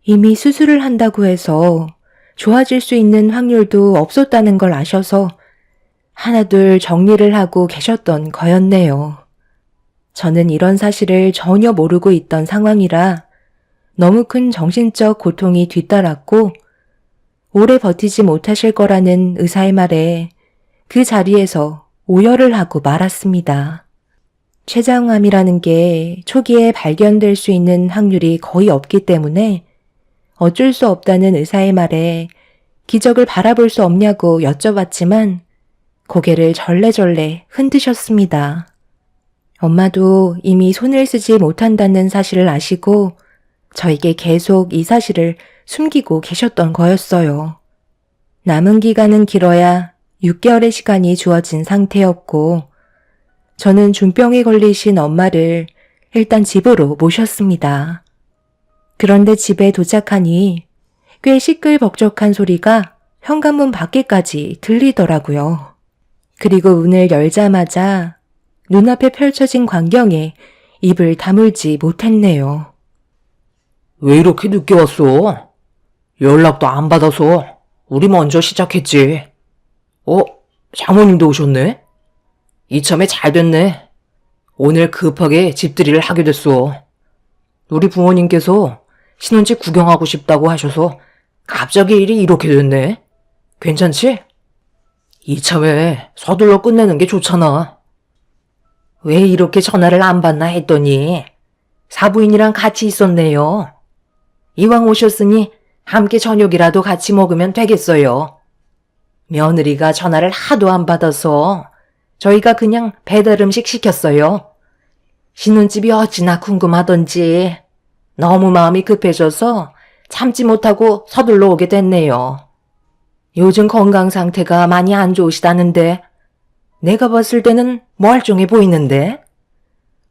이미 수술을 한다고 해서 좋아질 수 있는 확률도 없었다는 걸 아셔서 하나둘 정리를 하고 계셨던 거였네요. 저는 이런 사실을 전혀 모르고 있던 상황이라 너무 큰 정신적 고통이 뒤따랐고 오래 버티지 못하실 거라는 의사의 말에 그 자리에서 오열을 하고 말았습니다. 췌장암이라는 게 초기에 발견될 수 있는 확률이 거의 없기 때문에 어쩔 수 없다는 의사의 말에 기적을 바라볼 수 없냐고 여쭤봤지만 고개를 절레절레 흔드셨습니다. 엄마도 이미 손을 쓰지 못한다는 사실을 아시고 저에게 계속 이 사실을 숨기고 계셨던 거였어요. 남은 기간은 길어야 6개월의 시간이 주어진 상태였고 저는 중병에 걸리신 엄마를 일단 집으로 모셨습니다. 그런데 집에 도착하니 꽤 시끌벅적한 소리가 현관문 밖에까지 들리더라고요. 그리고 문을 열자마자 눈앞에 펼쳐진 광경에 입을 다물지 못했네요. 왜 이렇게 늦게 왔어? 연락도 안 받아서 우리 먼저 시작했지. 장모님도 오셨네? 이참에 잘 됐네. 오늘 급하게 집들이를 하게 됐어. 우리 부모님께서 신혼집 구경하고 싶다고 하셔서 갑자기 일이 이렇게 됐네. 괜찮지? 이참에 서둘러 끝내는 게 좋잖아. 왜 이렇게 전화를 안 받나 했더니 사부인이랑 같이 있었네요. 이왕 오셨으니 함께 저녁이라도 같이 먹으면 되겠어요. 며느리가 전화를 하도 안 받아서 저희가 그냥 배달 음식 시켰어요. 신혼집이 어찌나 궁금하던지 너무 마음이 급해져서 참지 못하고 서둘러 오게 됐네요. 요즘 건강 상태가 많이 안 좋으시다는데 내가 봤을 때는 멀쩡해 보이는데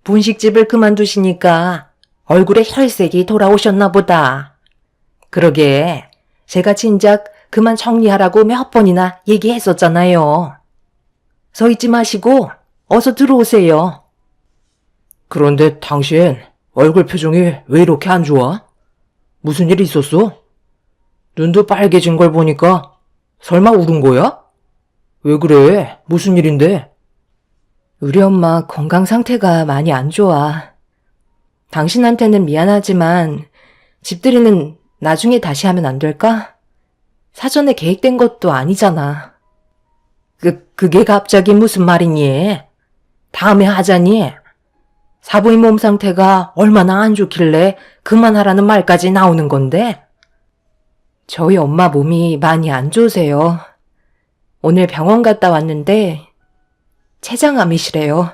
분식집을 그만두시니까 얼굴에 혈색이 돌아오셨나 보다. 그러게 제가 진작 그만 정리하라고 몇 번이나 얘기했었잖아요. 서 있지 마시고 어서 들어오세요. 그런데 당신 얼굴 표정이 왜 이렇게 안 좋아? 무슨 일 있었어? 눈도 빨개진 걸 보니까 설마 울은 거야? 왜 그래? 무슨 일인데? 우리 엄마 건강 상태가 많이 안 좋아. 당신한테는 미안하지만 집들이는 나중에 다시 하면 안 될까? 사전에 계획된 것도 아니잖아. 그게 갑자기 무슨 말이니? 다음에 하자니? 사부인 몸 상태가 얼마나 안 좋길래 그만하라는 말까지 나오는 건데? 저희 엄마 몸이 많이 안 좋으세요. 오늘 병원 갔다 왔는데 췌장암이시래요.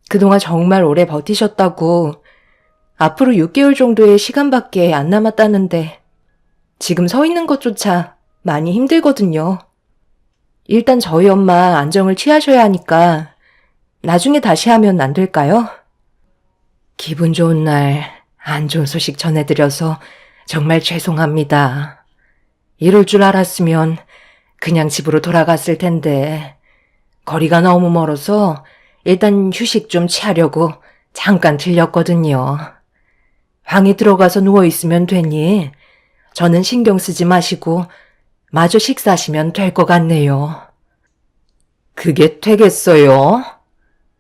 그동안 정말 오래 버티셨다고 앞으로 6개월 정도의 시간밖에 안 남았다는데 지금 서 있는 것조차 많이 힘들거든요. 일단 저희 엄마 안정을 취하셔야 하니까 나중에 다시 하면 안 될까요? 기분 좋은 날 안 좋은 소식 전해드려서 정말 죄송합니다. 이럴 줄 알았으면 그냥 집으로 돌아갔을 텐데 거리가 너무 멀어서 일단 휴식 좀 취하려고 잠깐 들렸거든요. 방에 들어가서 누워있으면 되니 저는 신경 쓰지 마시고 마저 식사하시면 될 것 같네요. 그게 되겠어요?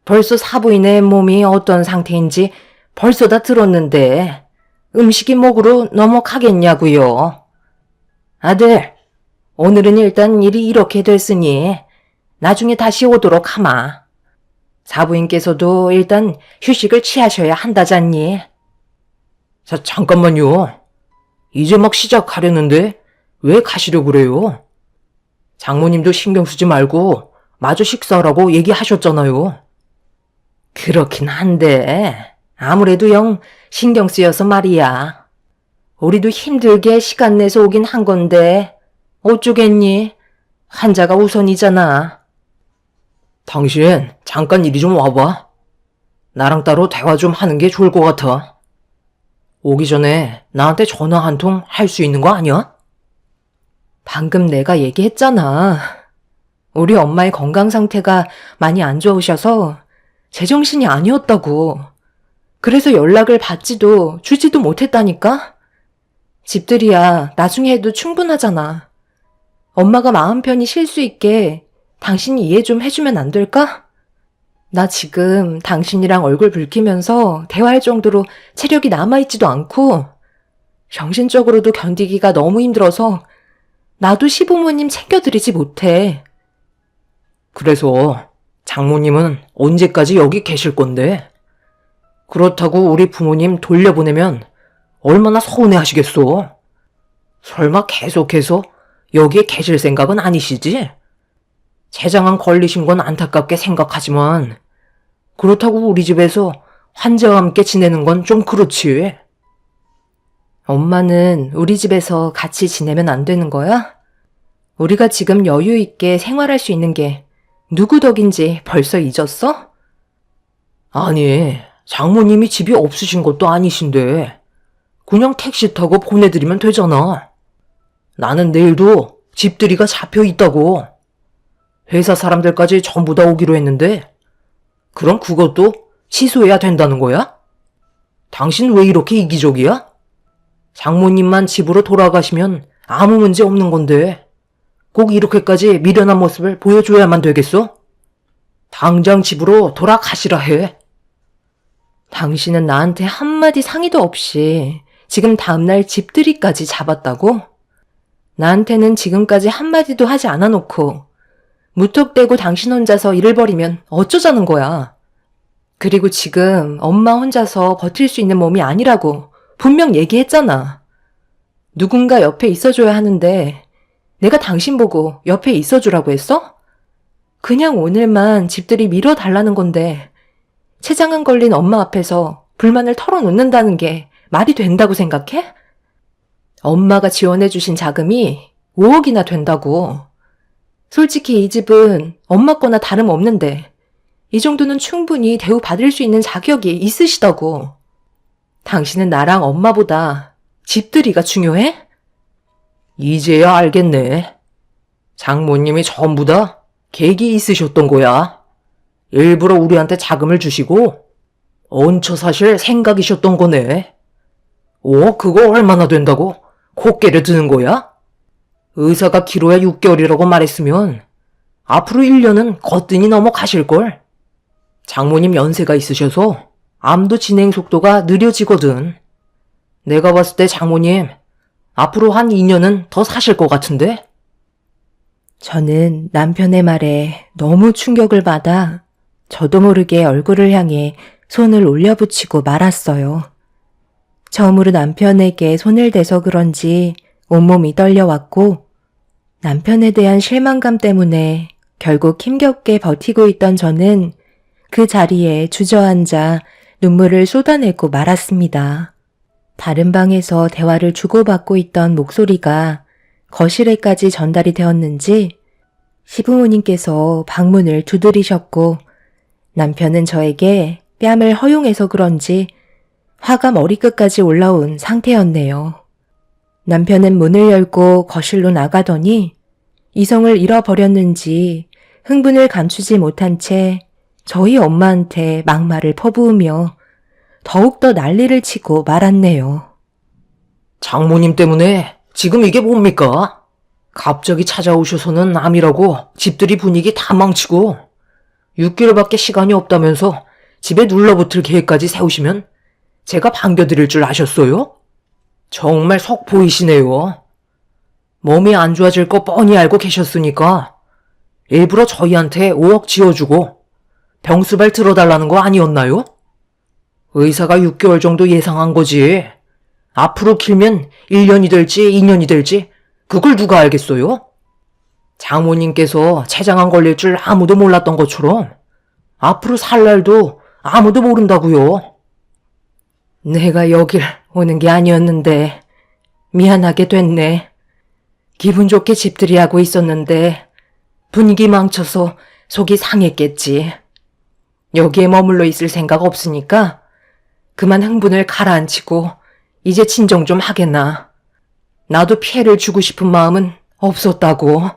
벌써 사부인의 몸이 어떤 상태인지 벌써 다 들었는데 음식이 목으로 넘어가겠냐고요. 아들, 오늘은 일단 일이 이렇게 됐으니 나중에 다시 오도록 하마. 사부인께서도 일단 휴식을 취하셔야 한다잖니. 잠깐만요. 이제 막 시작하려는데 왜 가시려고 그래요? 장모님도 신경 쓰지 말고 마저 식사하라고 얘기하셨잖아요. 그렇긴 한데 아무래도 영 신경 쓰여서 말이야. 우리도 힘들게 시간 내서 오긴 한 건데 어쩌겠니? 환자가 우선이잖아. 당신 잠깐 이리 좀 와봐. 나랑 따로 대화 좀 하는 게 좋을 것 같아. 오기 전에 나한테 전화 한 통 할 수 있는 거 아니야? 방금 내가 얘기했잖아. 우리 엄마의 건강 상태가 많이 안 좋으셔서 제정신이 아니었다고. 그래서 연락을 받지도 주지도 못했다니까? 집들이야 나중에 해도 충분하잖아. 엄마가 마음 편히 쉴 수 있게 당신이 이해 좀 해주면 안 될까? 나 지금 당신이랑 얼굴 붉히면서 대화할 정도로 체력이 남아있지도 않고 정신적으로도 견디기가 너무 힘들어서 나도 시부모님 챙겨드리지 못해. 그래서 장모님은 언제까지 여기 계실 건데? 그렇다고 우리 부모님 돌려보내면 얼마나 서운해하시겠어? 설마 계속해서 여기에 계실 생각은 아니시지? 췌장암 걸리신 건 안타깝게 생각하지만 그렇다고 우리 집에서 환자와 함께 지내는 건 좀 그렇지. 엄마는 우리 집에서 같이 지내면 안 되는 거야? 우리가 지금 여유 있게 생활할 수 있는 게 누구 덕인지 벌써 잊었어? 아니, 장모님이 집이 없으신 것도 아니신데 그냥 택시 타고 보내드리면 되잖아. 나는 내일도 집들이가 잡혀 있다고. 회사 사람들까지 전부 다 오기로 했는데 그럼 그것도 취소해야 된다는 거야? 당신 왜 이렇게 이기적이야? 장모님만 집으로 돌아가시면 아무 문제 없는 건데 꼭 이렇게까지 미련한 모습을 보여줘야만 되겠어? 당장 집으로 돌아가시라 해. 당신은 나한테 한마디 상의도 없이 지금 다음날 집들이까지 잡았다고? 나한테는 지금까지 한마디도 하지 않아놓고 무턱대고 당신 혼자서 일을 벌이면 어쩌자는 거야. 그리고 지금 엄마 혼자서 버틸 수 있는 몸이 아니라고 분명 얘기했잖아. 누군가 옆에 있어줘야 하는데 내가 당신 보고 옆에 있어주라고 했어? 그냥 오늘만 집들이 미뤄달라는 건데 췌장암 걸린 엄마 앞에서 불만을 털어놓는다는 게 말이 된다고 생각해? 엄마가 지원해주신 자금이 5억이나 된다고. 솔직히 이 집은 엄마 거나 다름없는데 이 정도는 충분히 대우받을 수 있는 자격이 있으시다고. 당신은 나랑 엄마보다 집들이가 중요해? 이제야 알겠네. 장모님이 전부 다 계획이 있으셨던 거야. 일부러 우리한테 자금을 주시고 얹혀 사실 생각이셨던 거네. 그거 얼마나 된다고 코끼를 드는 거야? 의사가 기로야 6개월이라고 말했으면 앞으로 1년은 거뜬히 넘어가실걸. 장모님 연세가 있으셔서 암도 진행 속도가 느려지거든. 내가 봤을 때 장모님 앞으로 한 2년은 더 사실 것 같은데? 저는 남편의 말에 너무 충격을 받아 저도 모르게 얼굴을 향해 손을 올려붙이고 말았어요. 처음으로 남편에게 손을 대서 그런지 온몸이 떨려왔고 남편에 대한 실망감 때문에 결국 힘겹게 버티고 있던 저는 그 자리에 주저앉아 눈물을 쏟아내고 말았습니다. 다른 방에서 대화를 주고받고 있던 목소리가 거실에까지 전달이 되었는지 시부모님께서 방문을 두드리셨고 남편은 저에게 뺨을 허용해서 그런지 화가 머리끝까지 올라온 상태였네요. 남편은 문을 열고 거실로 나가더니 이성을 잃어버렸는지 흥분을 감추지 못한 채 저희 엄마한테 막말을 퍼부으며 더욱더 난리를 치고 말았네요. 장모님 때문에 지금 이게 뭡니까? 갑자기 찾아오셔서는 암이라고 집들이 분위기 다 망치고 6개월밖에 시간이 없다면서 집에 눌러붙을 계획까지 세우시면 제가 반겨드릴 줄 아셨어요? 정말 속 보이시네요. 몸이 안 좋아질 거 뻔히 알고 계셨으니까 일부러 저희한테 5억 지어주고 병수발 들어달라는 거 아니었나요? 의사가 6개월 정도 예상한 거지. 앞으로 길면 1년이 될지 2년이 될지 그걸 누가 알겠어요? 장모님께서 췌장암 걸릴 줄 아무도 몰랐던 것처럼 앞으로 살 날도 아무도 모른다고요. 내가 여길 오는 게 아니었는데 미안하게 됐네. 기분 좋게 집들이 하고 있었는데 분위기 망쳐서 속이 상했겠지. 여기에 머물러 있을 생각 없으니까 그만 흥분을 가라앉히고 이제 진정 좀 하겠나. 나도 피해를 주고 싶은 마음은 없었다고.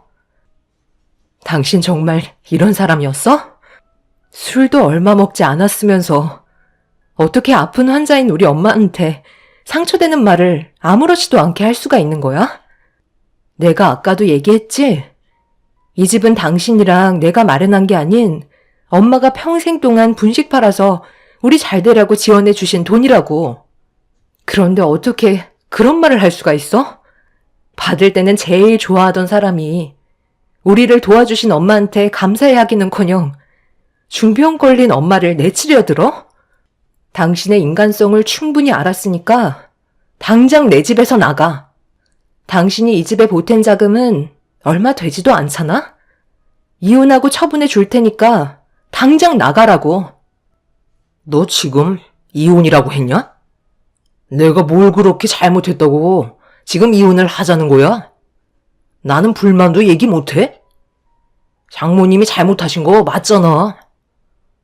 당신 정말 이런 사람이었어? 술도 얼마 먹지 않았으면서 어떻게 아픈 환자인 우리 엄마한테 상처되는 말을 아무렇지도 않게 할 수가 있는 거야? 내가 아까도 얘기했지? 이 집은 당신이랑 내가 마련한 게 아닌 엄마가 평생 동안 분식 팔아서 우리 잘 되라고 지원해 주신 돈이라고. 그런데 어떻게 그런 말을 할 수가 있어? 받을 때는 제일 좋아하던 사람이 우리를 도와주신 엄마한테 감사해 하기는커녕 중병 걸린 엄마를 내치려 들어? 당신의 인간성을 충분히 알았으니까 당장 내 집에서 나가. 당신이 이 집에 보탠 자금은 얼마 되지도 않잖아? 이혼하고 처분해 줄 테니까 당장 나가라고. 너 지금 이혼이라고 했냐? 내가 뭘 그렇게 잘못했다고 지금 이혼을 하자는 거야? 나는 불만도 얘기 못해? 장모님이 잘못하신 거 맞잖아.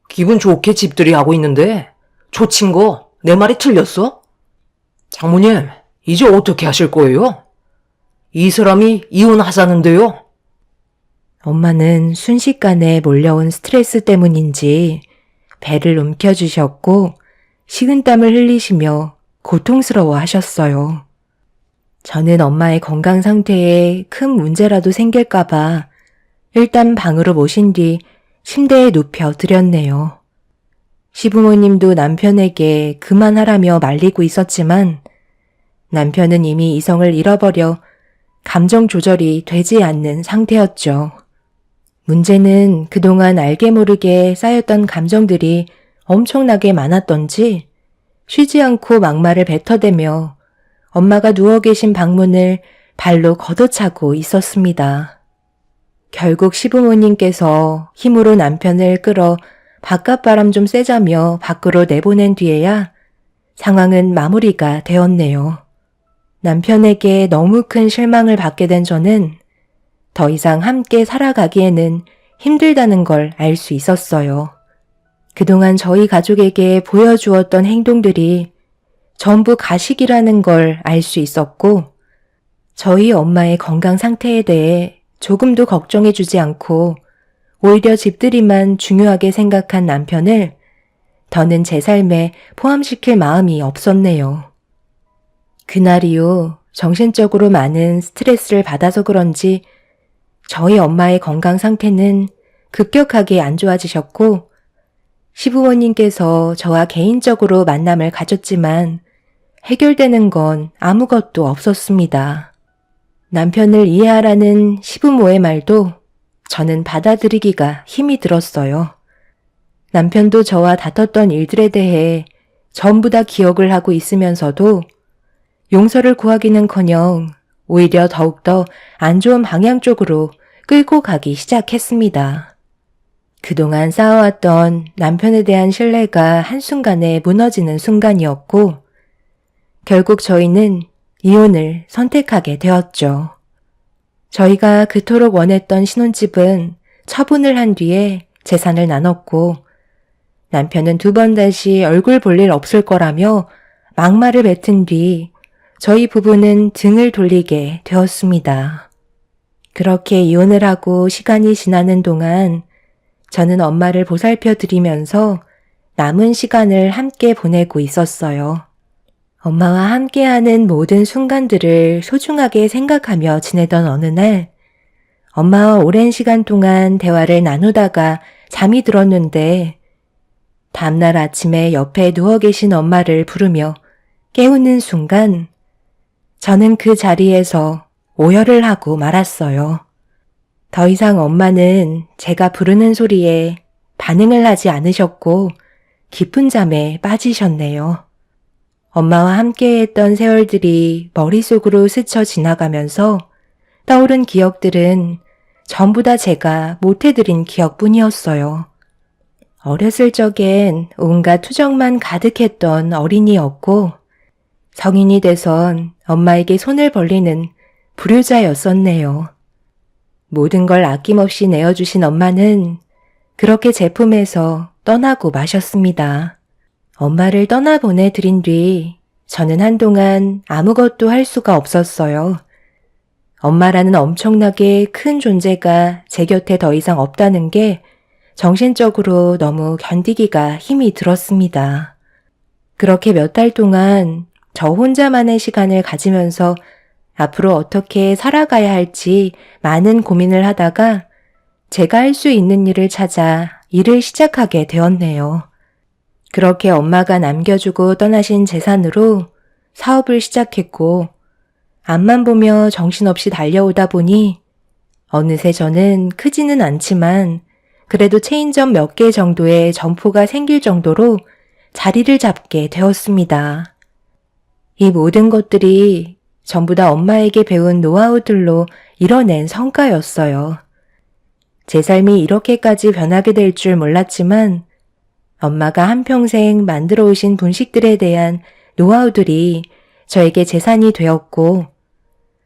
기분 좋게 집들이 하고 있는데 조친 거 내 말이 틀렸어? 장모님, 이제 어떻게 하실 거예요? 이 사람이 이혼하자는데요. 엄마는 순식간에 몰려온 스트레스 때문인지 배를 움켜쥐셨고 식은땀을 흘리시며 고통스러워 하셨어요. 저는 엄마의 건강 상태에 큰 문제라도 생길까봐 일단 방으로 모신 뒤 침대에 눕혀 드렸네요. 시부모님도 남편에게 그만하라며 말리고 있었지만 남편은 이미 이성을 잃어버려 감정 조절이 되지 않는 상태였죠. 문제는 그동안 알게 모르게 쌓였던 감정들이 엄청나게 많았던지 쉬지 않고 막말을 뱉어대며 엄마가 누워 계신 방문을 발로 걷어차고 있었습니다. 결국 시부모님께서 힘으로 남편을 끌어 바깥바람 좀 쐬자며 밖으로 내보낸 뒤에야 상황은 마무리가 되었네요. 남편에게 너무 큰 실망을 받게 된 저는 더 이상 함께 살아가기에는 힘들다는 걸 알 수 있었어요. 그동안 저희 가족에게 보여주었던 행동들이 전부 가식이라는 걸 알 수 있었고 저희 엄마의 건강 상태에 대해 조금도 걱정해주지 않고 오히려 집들이만 중요하게 생각한 남편을 더는 제 삶에 포함시킬 마음이 없었네요. 그날 이후 정신적으로 많은 스트레스를 받아서 그런지 저희 엄마의 건강 상태는 급격하게 안 좋아지셨고 시부모님께서 저와 개인적으로 만남을 가졌지만 해결되는 건 아무것도 없었습니다. 남편을 이해하라는 시부모의 말도 저는 받아들이기가 힘이 들었어요. 남편도 저와 다퉜던 일들에 대해 전부 다 기억을 하고 있으면서도 용서를 구하기는커녕 오히려 더욱더 안 좋은 방향 쪽으로 끌고 가기 시작했습니다. 그동안 쌓아왔던 남편에 대한 신뢰가 한순간에 무너지는 순간이었고 결국 저희는 이혼을 선택하게 되었죠. 저희가 그토록 원했던 신혼집은 처분을 한 뒤에 재산을 나눴고 남편은 2번 다시 얼굴 볼 일 없을 거라며 막말을 뱉은 뒤 저희 부부는 등을 돌리게 되었습니다. 그렇게 이혼을 하고 시간이 지나는 동안 저는 엄마를 보살펴 드리면서 남은 시간을 함께 보내고 있었어요. 엄마와 함께하는 모든 순간들을 소중하게 생각하며 지내던 어느 날 엄마와 오랜 시간 동안 대화를 나누다가 잠이 들었는데 다음날 아침에 옆에 누워 계신 엄마를 부르며 깨우는 순간 저는 그 자리에서 오열을 하고 말았어요. 더 이상 엄마는 제가 부르는 소리에 반응을 하지 않으셨고 깊은 잠에 빠지셨네요. 엄마와 함께했던 세월들이 머릿속으로 스쳐 지나가면서 떠오른 기억들은 전부 다 제가 못해드린 기억뿐이었어요. 어렸을 적엔 온갖 투정만 가득했던 어린이였고 성인이 돼선 엄마에게 손을 벌리는 불효자였었네요. 모든 걸 아낌없이 내어주신 엄마는 그렇게 제 품에서 떠나고 마셨습니다. 엄마를 떠나보내드린 뒤 저는 한동안 아무것도 할 수가 없었어요. 엄마라는 엄청나게 큰 존재가 제 곁에 더 이상 없다는 게 정신적으로 너무 견디기가 힘이 들었습니다. 그렇게 몇 달 동안 저 혼자만의 시간을 가지면서 앞으로 어떻게 살아가야 할지 많은 고민을 하다가 제가 할 수 있는 일을 찾아 일을 시작하게 되었네요. 그렇게 엄마가 남겨주고 떠나신 재산으로 사업을 시작했고 앞만 보며 정신없이 달려오다 보니 어느새 저는 크지는 않지만 그래도 체인점 몇 개 정도의 점포가 생길 정도로 자리를 잡게 되었습니다. 이 모든 것들이 전부 다 엄마에게 배운 노하우들로 이뤄낸 성과였어요. 제 삶이 이렇게까지 변하게 될 줄 몰랐지만 엄마가 한평생 만들어 오신 분식들에 대한 노하우들이 저에게 재산이 되었고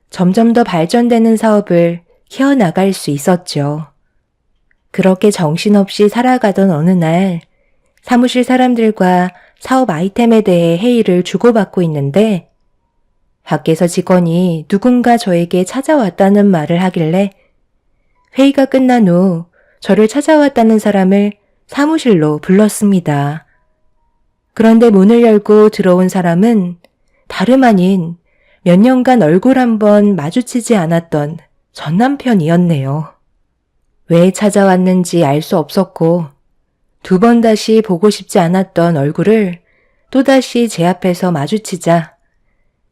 점점 더 발전되는 사업을 키워나갈 수 있었죠. 그렇게 정신없이 살아가던 어느 날 사무실 사람들과 사업 아이템에 대해 회의를 주고받고 있는데 밖에서 직원이 누군가 저에게 찾아왔다는 말을 하길래 회의가 끝난 후 저를 찾아왔다는 사람을 사무실로 불렀습니다. 그런데 문을 열고 들어온 사람은 다름 아닌 몇 년간 얼굴 한번 마주치지 않았던 전 남편이었네요. 왜 찾아왔는지 알 수 없었고 2번 다시 보고 싶지 않았던 얼굴을 또다시 제 앞에서 마주치자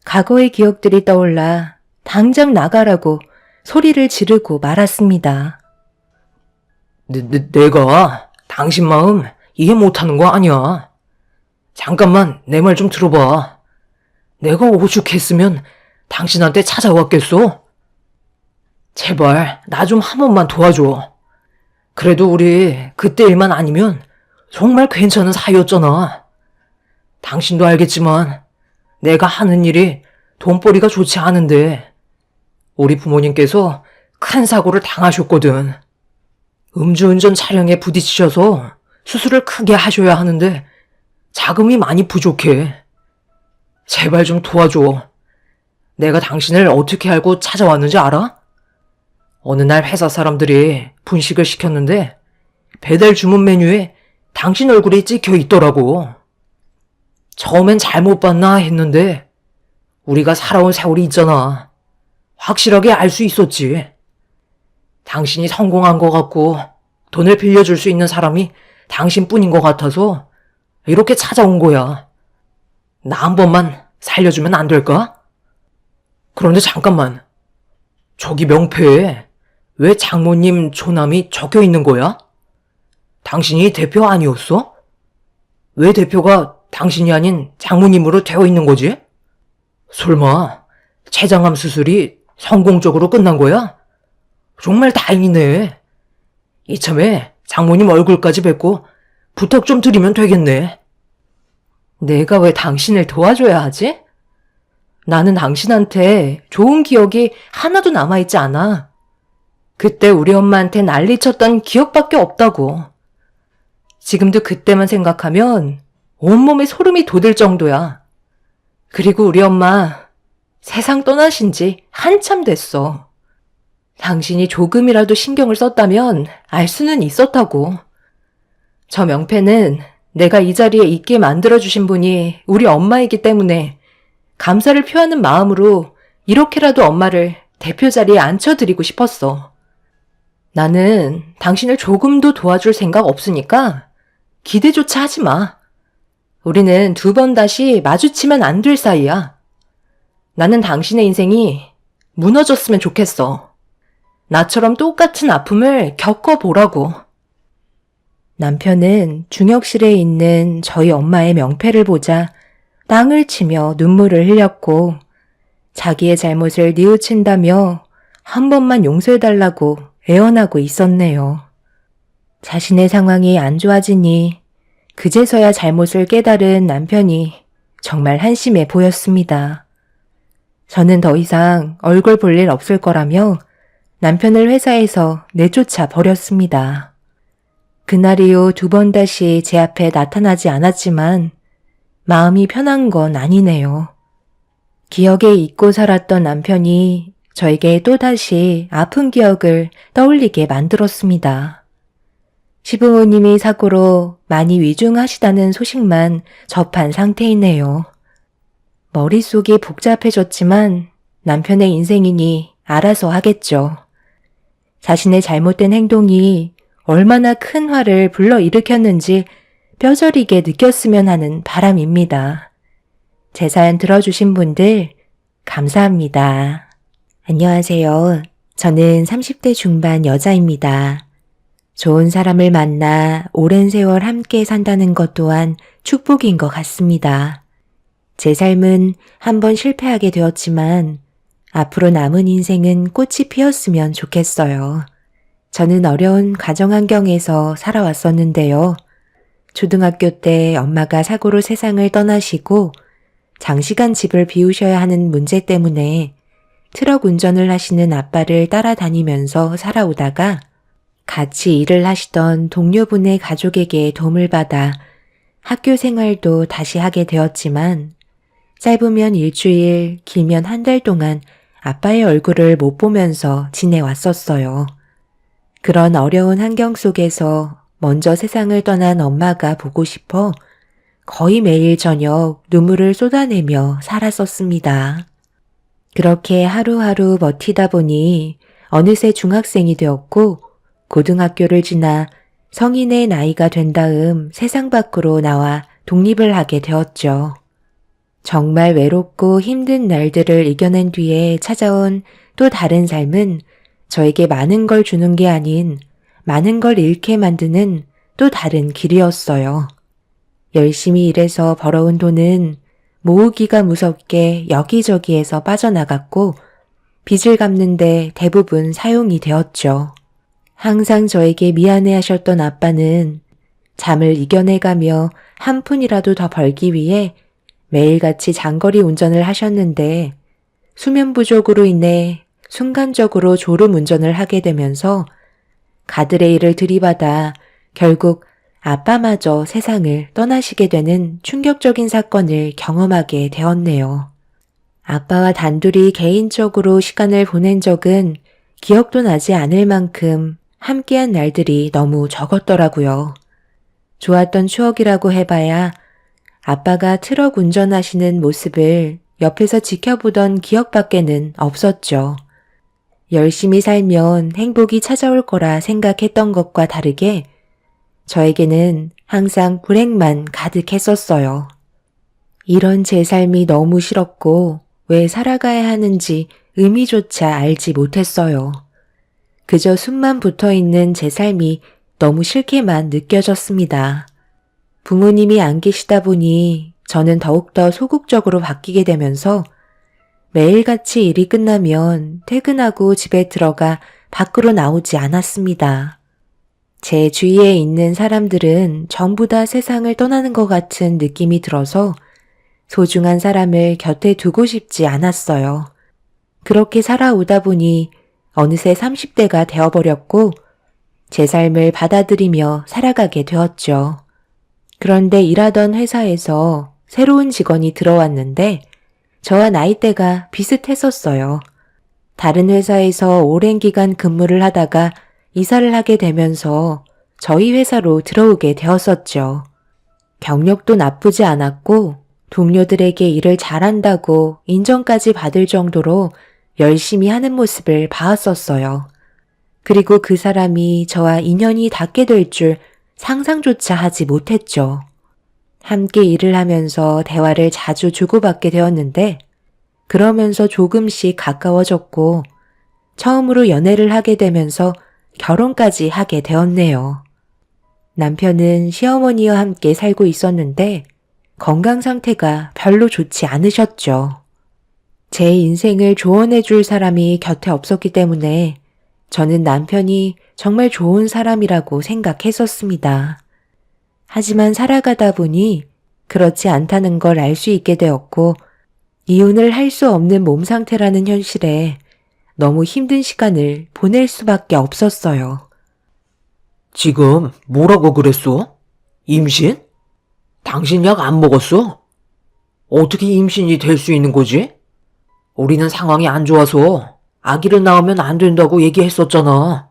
과거의 기억들이 떠올라 당장 나가라고 소리를 지르고 말았습니다. 내가 당신 마음 이해 못하는 거 아니야. 잠깐만 내 말 좀 들어봐. 내가 오죽했으면 당신한테 찾아왔겠어? 제발 나 좀 한 번만 도와줘. 그래도 우리 그때 일만 아니면 정말 괜찮은 사이였잖아. 당신도 알겠지만 내가 하는 일이 돈벌이가 좋지 않은데 우리 부모님께서 큰 사고를 당하셨거든. 음주운전 차량에 부딪히셔서 수술을 크게 하셔야 하는데 자금이 많이 부족해. 제발 좀 도와줘. 내가 당신을 어떻게 알고 찾아왔는지 알아? 어느 날 회사 사람들이 분식을 시켰는데 배달 주문 메뉴에 당신 얼굴이 찍혀 있더라고. 처음엔 잘못 봤나 했는데 우리가 살아온 세월이 있잖아. 확실하게 알 수 있었지. 당신이 성공한 것 같고 돈을 빌려줄 수 있는 사람이 당신뿐인 것 같아서 이렇게 찾아온 거야. 나 한 번만 살려주면 안 될까? 그런데 잠깐만. 저기 명패에 왜 장모님 조남이 적혀 있는 거야? 당신이 대표 아니었어? 왜 대표가 당신이 아닌 장모님으로 되어 있는 거지? 설마 췌장암 수술이 성공적으로 끝난 거야? 정말 다행이네. 이참에 장모님 얼굴까지 뵙고 부탁 좀 드리면 되겠네. 내가 왜 당신을 도와줘야 하지? 나는 당신한테 좋은 기억이 하나도 남아있지 않아. 그때 우리 엄마한테 난리쳤던 기억밖에 없다고. 지금도 그때만 생각하면 온몸에 소름이 돋을 정도야. 그리고 우리 엄마 세상 떠나신 지 한참 됐어. 당신이 조금이라도 신경을 썼다면 알 수는 있었다고. 저 명패는 내가 이 자리에 있게 만들어주신 분이 우리 엄마이기 때문에 감사를 표하는 마음으로 이렇게라도 엄마를 대표 자리에 앉혀드리고 싶었어. 나는 당신을 조금도 도와줄 생각 없으니까 기대조차 하지 마. 우리는 두 번 다시 마주치면 안 될 사이야. 나는 당신의 인생이 무너졌으면 좋겠어. 나처럼 똑같은 아픔을 겪어보라고. 남편은 중역실에 있는 저희 엄마의 명패를 보자 땅을 치며 눈물을 흘렸고 자기의 잘못을 뉘우친다며 한 번만 용서해달라고 애원하고 있었네요. 자신의 상황이 안 좋아지니 그제서야 잘못을 깨달은 남편이 정말 한심해 보였습니다. 저는 더 이상 얼굴 볼 일 없을 거라며 남편을 회사에서 내쫓아 버렸습니다. 그날 이후 두 번 다시 제 앞에 나타나지 않았지만 마음이 편한 건 아니네요. 기억에 잊고 살았던 남편이 저에게 또다시 아픈 기억을 떠올리게 만들었습니다. 시부모님이 사고로 많이 위중하시다는 소식만 접한 상태이네요. 머릿속이 복잡해졌지만 남편의 인생이니 알아서 하겠죠. 자신의 잘못된 행동이 얼마나 큰 화를 불러일으켰는지 뼈저리게 느꼈으면 하는 바람입니다. 제 사연 들어주신 분들 감사합니다. 안녕하세요. 저는 30대 중반 여자입니다. 좋은 사람을 만나 오랜 세월 함께 산다는 것 또한 축복인 것 같습니다. 제 삶은 한번 실패하게 되었지만 앞으로 남은 인생은 꽃이 피었으면 좋겠어요. 저는 어려운 가정 환경에서 살아왔었는데요. 초등학교 때 엄마가 사고로 세상을 떠나시고 장시간 집을 비우셔야 하는 문제 때문에 트럭 운전을 하시는 아빠를 따라다니면서 살아오다가 같이 일을 하시던 동료분의 가족에게 도움을 받아 학교 생활도 다시 하게 되었지만 짧으면 일주일, 길면 한 달 동안 아빠의 얼굴을 못 보면서 지내왔었어요. 그런 어려운 환경 속에서 먼저 세상을 떠난 엄마가 보고 싶어 거의 매일 저녁 눈물을 쏟아내며 살았었습니다. 그렇게 하루하루 버티다 보니 어느새 중학생이 되었고 고등학교를 지나 성인의 나이가 된 다음 세상 밖으로 나와 독립을 하게 되었죠. 정말 외롭고 힘든 날들을 이겨낸 뒤에 찾아온 또 다른 삶은 저에게 많은 걸 주는 게 아닌 많은 걸 잃게 만드는 또 다른 길이었어요. 열심히 일해서 벌어온 돈은 모으기가 무섭게 여기저기에서 빠져나갔고 빚을 갚는데 대부분 사용이 되었죠. 항상 저에게 미안해하셨던 아빠는 잠을 이겨내가며 한 푼이라도 더 벌기 위해 매일같이 장거리 운전을 하셨는데 수면 부족으로 인해 순간적으로 졸음 운전을 하게 되면서 가들의 일을 들이받아 결국 아빠마저 세상을 떠나시게 되는 충격적인 사건을 경험하게 되었네요. 아빠와 단둘이 개인적으로 시간을 보낸 적은 기억도 나지 않을 만큼 함께한 날들이 너무 적었더라고요. 좋았던 추억이라고 해봐야 아빠가 트럭 운전하시는 모습을 옆에서 지켜보던 기억밖에는 없었죠. 열심히 살면 행복이 찾아올 거라 생각했던 것과 다르게 저에게는 항상 불행만 가득했었어요. 이런 제 삶이 너무 싫었고 왜 살아가야 하는지 의미조차 알지 못했어요. 그저 숨만 붙어 있는 제 삶이 너무 싫게만 느껴졌습니다. 부모님이 안 계시다 보니 저는 더욱더 소극적으로 바뀌게 되면서 매일같이 일이 끝나면 퇴근하고 집에 들어가 밖으로 나오지 않았습니다. 제 주위에 있는 사람들은 전부 다 세상을 떠나는 것 같은 느낌이 들어서 소중한 사람을 곁에 두고 싶지 않았어요. 그렇게 살아오다 보니 어느새 30대가 되어버렸고 제 삶을 받아들이며 살아가게 되었죠. 그런데 일하던 회사에서 새로운 직원이 들어왔는데 저와 나이대가 비슷했었어요. 다른 회사에서 오랜 기간 근무를 하다가 이사를 하게 되면서 저희 회사로 들어오게 되었었죠. 경력도 나쁘지 않았고 동료들에게 일을 잘한다고 인정까지 받을 정도로 열심히 하는 모습을 봐왔었어요. 그리고 그 사람이 저와 인연이 닿게 될 줄 상상조차 하지 못했죠. 함께 일을 하면서 대화를 자주 주고받게 되었는데 그러면서 조금씩 가까워졌고 처음으로 연애를 하게 되면서 결혼까지 하게 되었네요. 남편은 시어머니와 함께 살고 있었는데 건강 상태가 별로 좋지 않으셨죠. 제 인생을 조언해 줄 사람이 곁에 없었기 때문에 저는 남편이 정말 좋은 사람이라고 생각했었습니다. 하지만 살아가다 보니 그렇지 않다는 걸 알 수 있게 되었고 이혼을 할 수 없는 몸 상태라는 현실에 너무 힘든 시간을 보낼 수밖에 없었어요. 지금 뭐라고 그랬어? 임신? 당신 약 안 먹었어? 어떻게 임신이 될 수 있는 거지? 우리는 상황이 안 좋아서 아기를 낳으면 안 된다고 얘기했었잖아.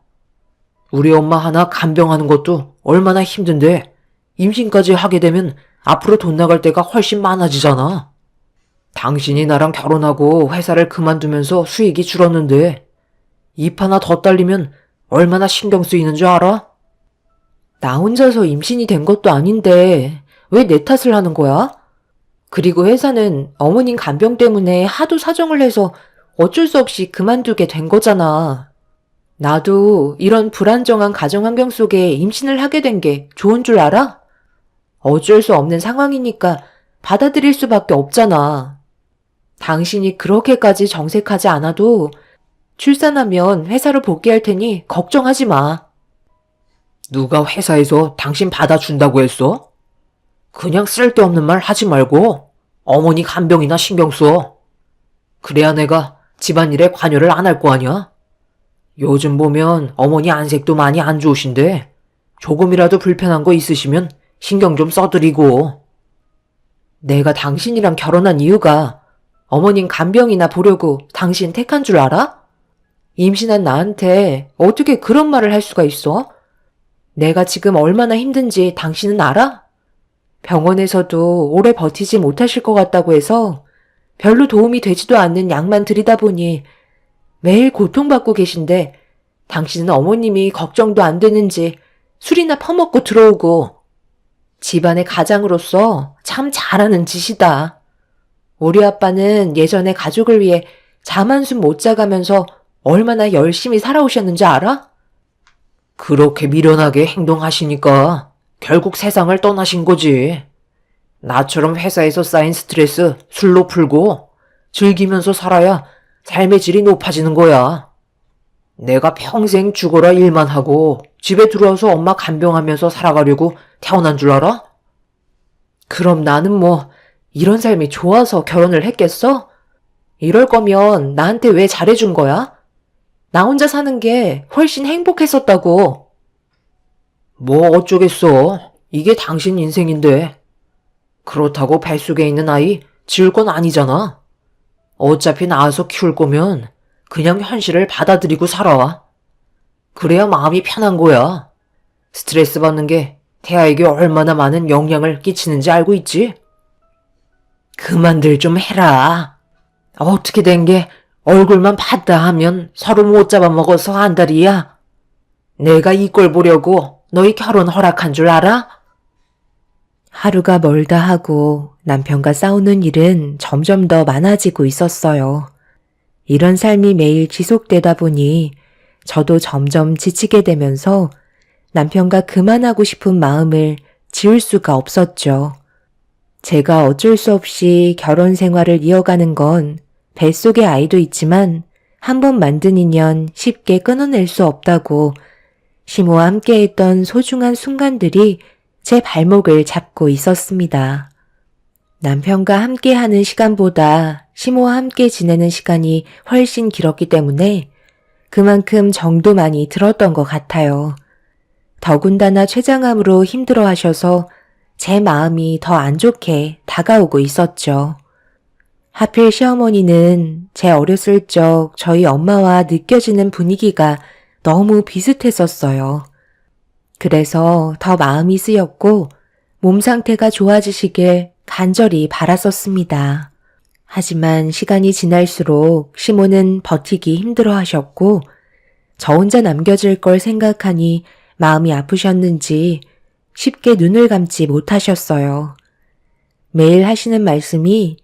우리 엄마 하나 간병하는 것도 얼마나 힘든데 임신까지 하게 되면 앞으로 돈 나갈 때가 훨씬 많아지잖아. 당신이 나랑 결혼하고 회사를 그만두면서 수익이 줄었는데 입 하나 더 딸리면 얼마나 신경 쓰이는 줄 알아? 나 혼자서 임신이 된 것도 아닌데 왜 내 탓을 하는 거야? 그리고 회사는 어머님 간병 때문에 하도 사정을 해서 어쩔 수 없이 그만두게 된 거잖아. 나도 이런 불안정한 가정 환경 속에 임신을 하게 된 게 좋은 줄 알아? 어쩔 수 없는 상황이니까 받아들일 수밖에 없잖아. 당신이 그렇게까지 정색하지 않아도 출산하면 회사로 복귀할 테니 걱정하지 마. 누가 회사에서 당신 받아준다고 했어? 그냥 쓸데없는 말 하지 말고 어머니 간병이나 신경 써. 그래야 내가 집안일에 관여를 안 할 거 아니야? 요즘 보면 어머니 안색도 많이 안 좋으신데 조금이라도 불편한 거 있으시면 신경 좀 써드리고. 내가 당신이랑 결혼한 이유가 어머님 간병이나 보려고 당신 택한 줄 알아? 임신한 나한테 어떻게 그런 말을 할 수가 있어? 내가 지금 얼마나 힘든지 당신은 알아? 병원에서도 오래 버티지 못하실 것 같다고 해서 별로 도움이 되지도 않는 약만 드리다 보니 매일 고통받고 계신데 당신은 어머님이 걱정도 안 되는지 술이나 퍼먹고 들어오고 집안의 가장으로서 참 잘하는 짓이다. 우리 아빠는 예전에 가족을 위해 잠 한숨 못 자가면서 얼마나 열심히 살아오셨는지 알아? 그렇게 미련하게 행동하시니까 결국 세상을 떠나신 거지. 나처럼 회사에서 쌓인 스트레스 술로 풀고 즐기면서 살아야 삶의 질이 높아지는 거야. 내가 평생 죽어라 일만 하고 집에 들어와서 엄마 간병하면서 살아가려고 태어난 줄 알아? 그럼 나는 뭐 이런 삶이 좋아서 결혼을 했겠어? 이럴 거면 나한테 왜 잘해준 거야? 나 혼자 사는 게 훨씬 행복했었다고. 뭐 어쩌겠어. 이게 당신 인생인데. 그렇다고 뱃속에 있는 아이 지울 건 아니잖아. 어차피 낳아서 키울 거면 그냥 현실을 받아들이고 살아. 그래야 마음이 편한 거야. 스트레스 받는 게 태아에게 얼마나 많은 영향을 끼치는지 알고 있지? 그만들 좀 해라. 어떻게 된 게 얼굴만 봤다 하면 서로 못 잡아먹어서 안달이야. 내가 이 꼴 보려고 너희 결혼 허락한 줄 알아? 하루가 멀다 하고 남편과 싸우는 일은 점점 더 많아지고 있었어요. 이런 삶이 매일 지속되다 보니 저도 점점 지치게 되면서 남편과 그만하고 싶은 마음을 지울 수가 없었죠. 제가 어쩔 수 없이 결혼 생활을 이어가는 건 뱃속에 아이도 있지만 한 번 만든 인연 쉽게 끊어낼 수 없다고 시모와 함께했던 소중한 순간들이 제 발목을 잡고 있었습니다. 남편과 함께하는 시간보다 시모와 함께 지내는 시간이 훨씬 길었기 때문에 그만큼 정도 많이 들었던 것 같아요. 더군다나 췌장암으로 힘들어하셔서 제 마음이 더 안 좋게 다가오고 있었죠. 하필 시어머니는 제 어렸을 적 저희 엄마와 느껴지는 분위기가 너무 비슷했었어요. 그래서 더 마음이 쓰였고 몸 상태가 좋아지시길 간절히 바랐었습니다. 하지만 시간이 지날수록 시모는 버티기 힘들어 하셨고 저 혼자 남겨질 걸 생각하니 마음이 아프셨는지 쉽게 눈을 감지 못하셨어요. 매일 하시는 말씀이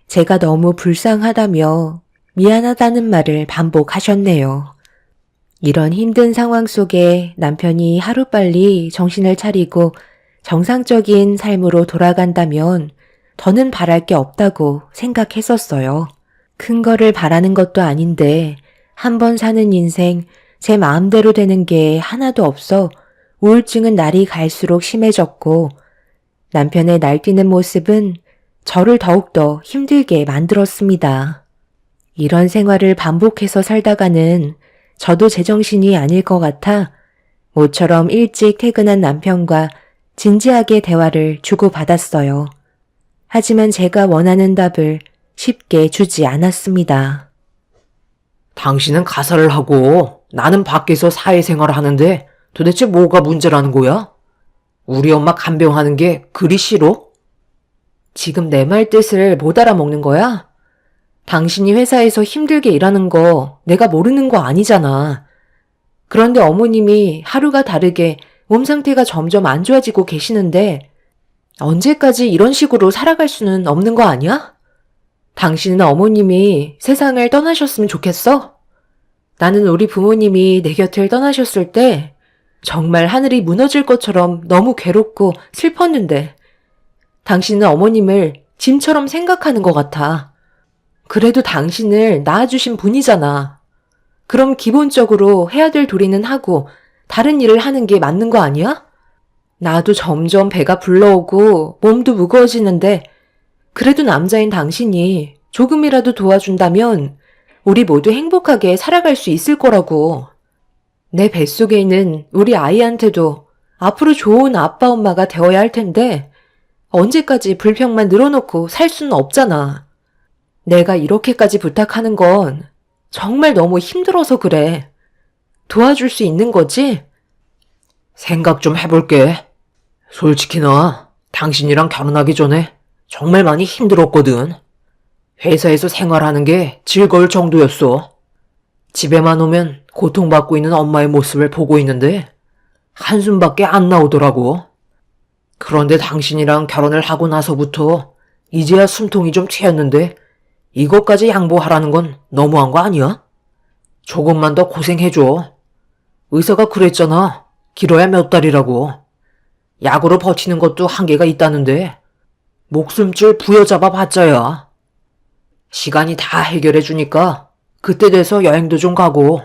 제가 너무 불쌍하다며 미안하다는 말을 반복하셨네요. 이런 힘든 상황 속에 남편이 하루빨리 정신을 차리고 정상적인 삶으로 돌아간다면 더는 바랄 게 없다고 생각했었어요. 큰 거를 바라는 것도 아닌데 한 번 사는 인생 제 마음대로 되는 게 하나도 없어 우울증은 날이 갈수록 심해졌고 남편의 날뛰는 모습은 저를 더욱더 힘들게 만들었습니다. 이런 생활을 반복해서 살다가는 저도 제정신이 아닐 것 같아 모처럼 일찍 퇴근한 남편과 진지하게 대화를 주고받았어요. 하지만 제가 원하는 답을 쉽게 주지 않았습니다. 당신은 가사를 하고 나는 밖에서 사회생활을 하는데 도대체 뭐가 문제라는 거야? 우리 엄마 간병하는 게 그리 싫어? 지금 내 말 뜻을 못 알아먹는 거야? 당신이 회사에서 힘들게 일하는 거 내가 모르는 거 아니잖아. 그런데 어머님이 하루가 다르게 몸 상태가 점점 안 좋아지고 계시는데 언제까지 이런 식으로 살아갈 수는 없는 거 아니야? 당신은 어머님이 세상을 떠나셨으면 좋겠어? 나는 우리 부모님이 내 곁을 떠나셨을 때 정말 하늘이 무너질 것처럼 너무 괴롭고 슬펐는데 당신은 어머님을 짐처럼 생각하는 것 같아. 그래도 당신을 낳아주신 분이잖아. 그럼 기본적으로 해야 될 도리는 하고 다른 일을 하는 게 맞는 거 아니야? 나도 점점 배가 불러오고 몸도 무거워지는데 그래도 남자인 당신이 조금이라도 도와준다면 우리 모두 행복하게 살아갈 수 있을 거라고. 내 뱃속에 있는 우리 아이한테도 앞으로 좋은 아빠 엄마가 되어야 할 텐데 언제까지 불평만 늘어놓고 살 수는 없잖아. 내가 이렇게까지 부탁하는 건 정말 너무 힘들어서 그래. 도와줄 수 있는 거지? 생각 좀 해볼게. 솔직히 나 당신이랑 결혼하기 전에 정말 많이 힘들었거든. 회사에서 생활하는 게 즐거울 정도였어. 집에만 오면 고통받고 있는 엄마의 모습을 보고 있는데 한숨밖에 안 나오더라고. 그런데 당신이랑 결혼을 하고 나서부터 이제야 숨통이 좀 트였는데 이것까지 양보하라는 건 너무한 거 아니야? 조금만 더 고생해줘. 의사가 그랬잖아. 길어야 몇 달이라고. 약으로 버티는 것도 한계가 있다는데 목숨줄 부여잡아 봤자야. 시간이 다 해결해 주니까 그때 돼서 여행도 좀 가고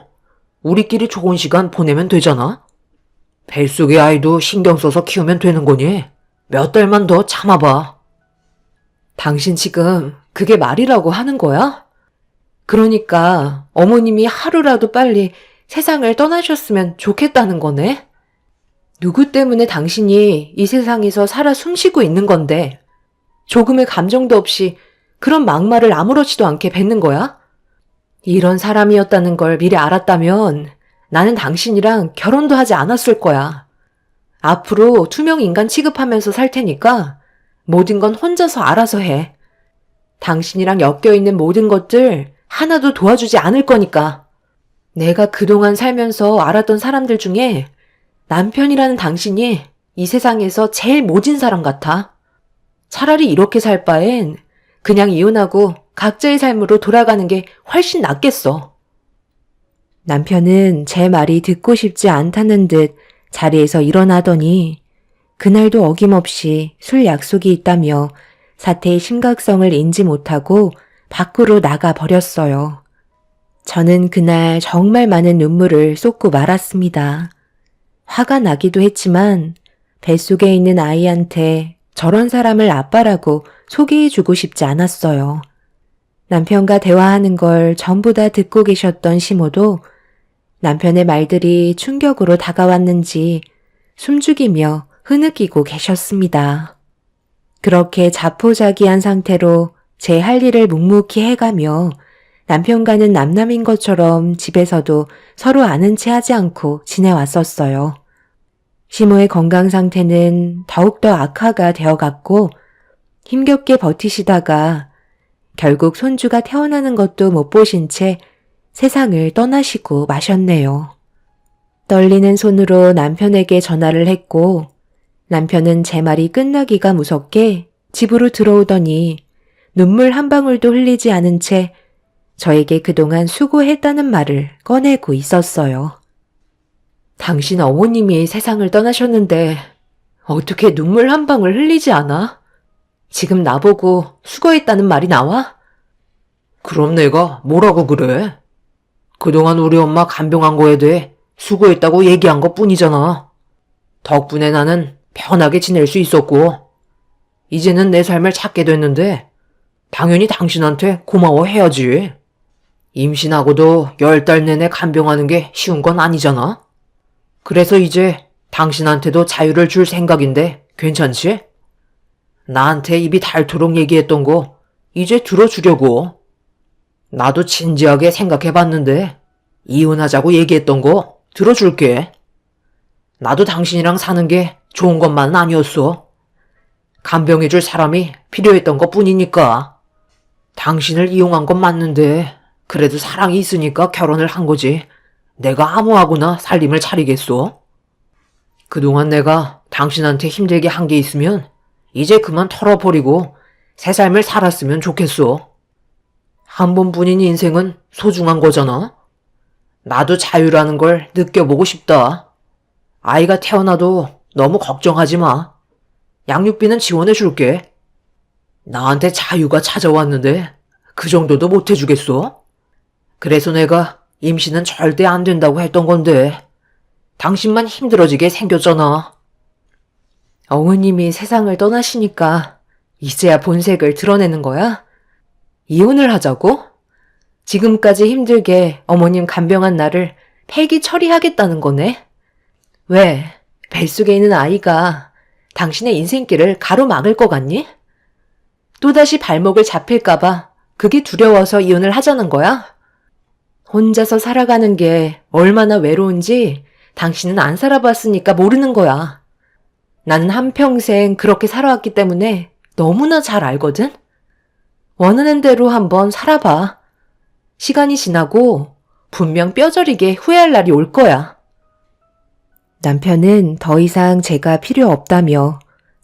우리끼리 좋은 시간 보내면 되잖아. 뱃속의 아이도 신경 써서 키우면 되는 거니 몇 달만 더 참아봐. 당신 지금 그게 말이라고 하는 거야? 그러니까 어머님이 하루라도 빨리 세상을 떠나셨으면 좋겠다는 거네? 누구 때문에 당신이 이 세상에서 살아 숨쉬고 있는 건데 조금의 감정도 없이 그런 막말을 아무렇지도 않게 뱉는 거야? 이런 사람이었다는 걸 미리 알았다면 나는 당신이랑 결혼도 하지 않았을 거야. 앞으로 투명 인간 취급하면서 살 테니까 모든 건 혼자서 알아서 해. 당신이랑 엮여있는 모든 것들 하나도 도와주지 않을 거니까. 내가 그동안 살면서 알았던 사람들 중에 남편이라는 당신이 이 세상에서 제일 모진 사람 같아. 차라리 이렇게 살 바엔 그냥 이혼하고 각자의 삶으로 돌아가는 게 훨씬 낫겠어. 남편은 제 말이 듣고 싶지 않다는 듯 자리에서 일어나더니 그날도 어김없이 술 약속이 있다며 사태의 심각성을 인지 못하고 밖으로 나가 버렸어요. 저는 그날 정말 많은 눈물을 쏟고 말았습니다. 화가 나기도 했지만 뱃속에 있는 아이한테 저런 사람을 아빠라고 소개해주고 싶지 않았어요. 남편과 대화하는 걸 전부 다 듣고 계셨던 시모도 남편의 말들이 충격으로 다가왔는지 숨죽이며 흐느끼고 계셨습니다. 그렇게 자포자기한 상태로 제 할 일을 묵묵히 해가며 남편과는 남남인 것처럼 집에서도 서로 아는 체 하지 않고 지내왔었어요. 시모의 건강 상태는 더욱더 악화가 되어갔고 힘겹게 버티시다가 결국 손주가 태어나는 것도 못 보신 채 세상을 떠나시고 마셨네요. 떨리는 손으로 남편에게 전화를 했고 남편은 제 말이 끝나기가 무섭게 집으로 들어오더니 눈물 한 방울도 흘리지 않은 채 저에게 그동안 수고했다는 말을 꺼내고 있었어요. 당신 어머님이 세상을 떠나셨는데 어떻게 눈물 한 방울 흘리지 않아? 지금 나보고 수고했다는 말이 나와? 그럼 내가 뭐라고 그래? 그동안 우리 엄마 간병한 거에 대해 수고했다고 얘기한 것 뿐이잖아. 덕분에 나는 편하게 지낼 수 있었고, 이제는 내 삶을 찾게 됐는데, 당연히 당신한테 고마워해야지. 임신하고도 10달 내내 간병하는 게 쉬운 건 아니잖아. 그래서 이제 당신한테도 자유를 줄 생각인데 괜찮지? 나한테 입이 닳도록 얘기했던 거 이제 들어주려고. 나도 진지하게 생각해봤는데 이혼하자고 얘기했던 거 들어줄게. 나도 당신이랑 사는 게 좋은 것만은 아니었어. 간병해줄 사람이 필요했던 것 뿐이니까. 당신을 이용한 건 맞는데 그래도 사랑이 있으니까 결혼을 한 거지. 내가 아무하고나 살림을 차리겠어? 그동안 내가 당신한테 힘들게 한 게 있으면 이제 그만 털어버리고 새 삶을 살았으면 좋겠어. 한 번뿐인 인생은 소중한 거잖아. 나도 자유라는 걸 느껴보고 싶다. 아이가 태어나도 너무 걱정하지 마. 양육비는 지원해 줄게. 나한테 자유가 찾아왔는데 그 정도도 못 해주겠어? 그래서 내가 임신은 절대 안 된다고 했던 건데 당신만 힘들어지게 생겼잖아. 어머님이 세상을 떠나시니까 이제야 본색을 드러내는 거야? 이혼을 하자고? 지금까지 힘들게 어머님 간병한 나를 폐기 처리하겠다는 거네? 왜? 뱃속에 있는 아이가 당신의 인생길을 가로막을 것 같니? 또다시 발목을 잡힐까봐 그게 두려워서 이혼을 하자는 거야? 혼자서 살아가는 게 얼마나 외로운지 당신은 안 살아봤으니까 모르는 거야. 나는 한평생 그렇게 살아왔기 때문에 너무나 잘 알거든? 원하는 대로 한번 살아봐. 시간이 지나고 분명 뼈저리게 후회할 날이 올 거야. 남편은 더 이상 제가 필요 없다며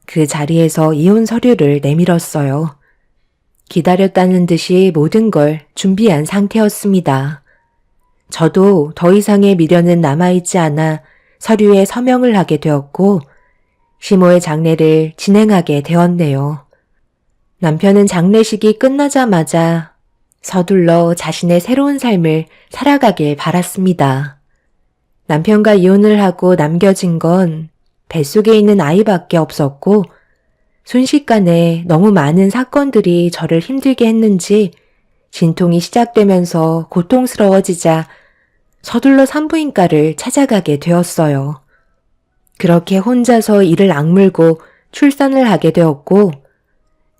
그 자리에서 이혼 서류를 내밀었어요. 기다렸다는 듯이 모든 걸 준비한 상태였습니다. 저도 더 이상의 미련은 남아있지 않아 서류에 서명을 하게 되었고 시모의 장례를 진행하게 되었네요. 남편은 장례식이 끝나자마자 서둘러 자신의 새로운 삶을 살아가길 바랐습니다. 남편과 이혼을 하고 남겨진 건 뱃속에 있는 아이밖에 없었고 순식간에 너무 많은 사건들이 저를 힘들게 했는지 진통이 시작되면서 고통스러워지자 서둘러 산부인과를 찾아가게 되었어요. 그렇게 혼자서 이를 악물고 출산을 하게 되었고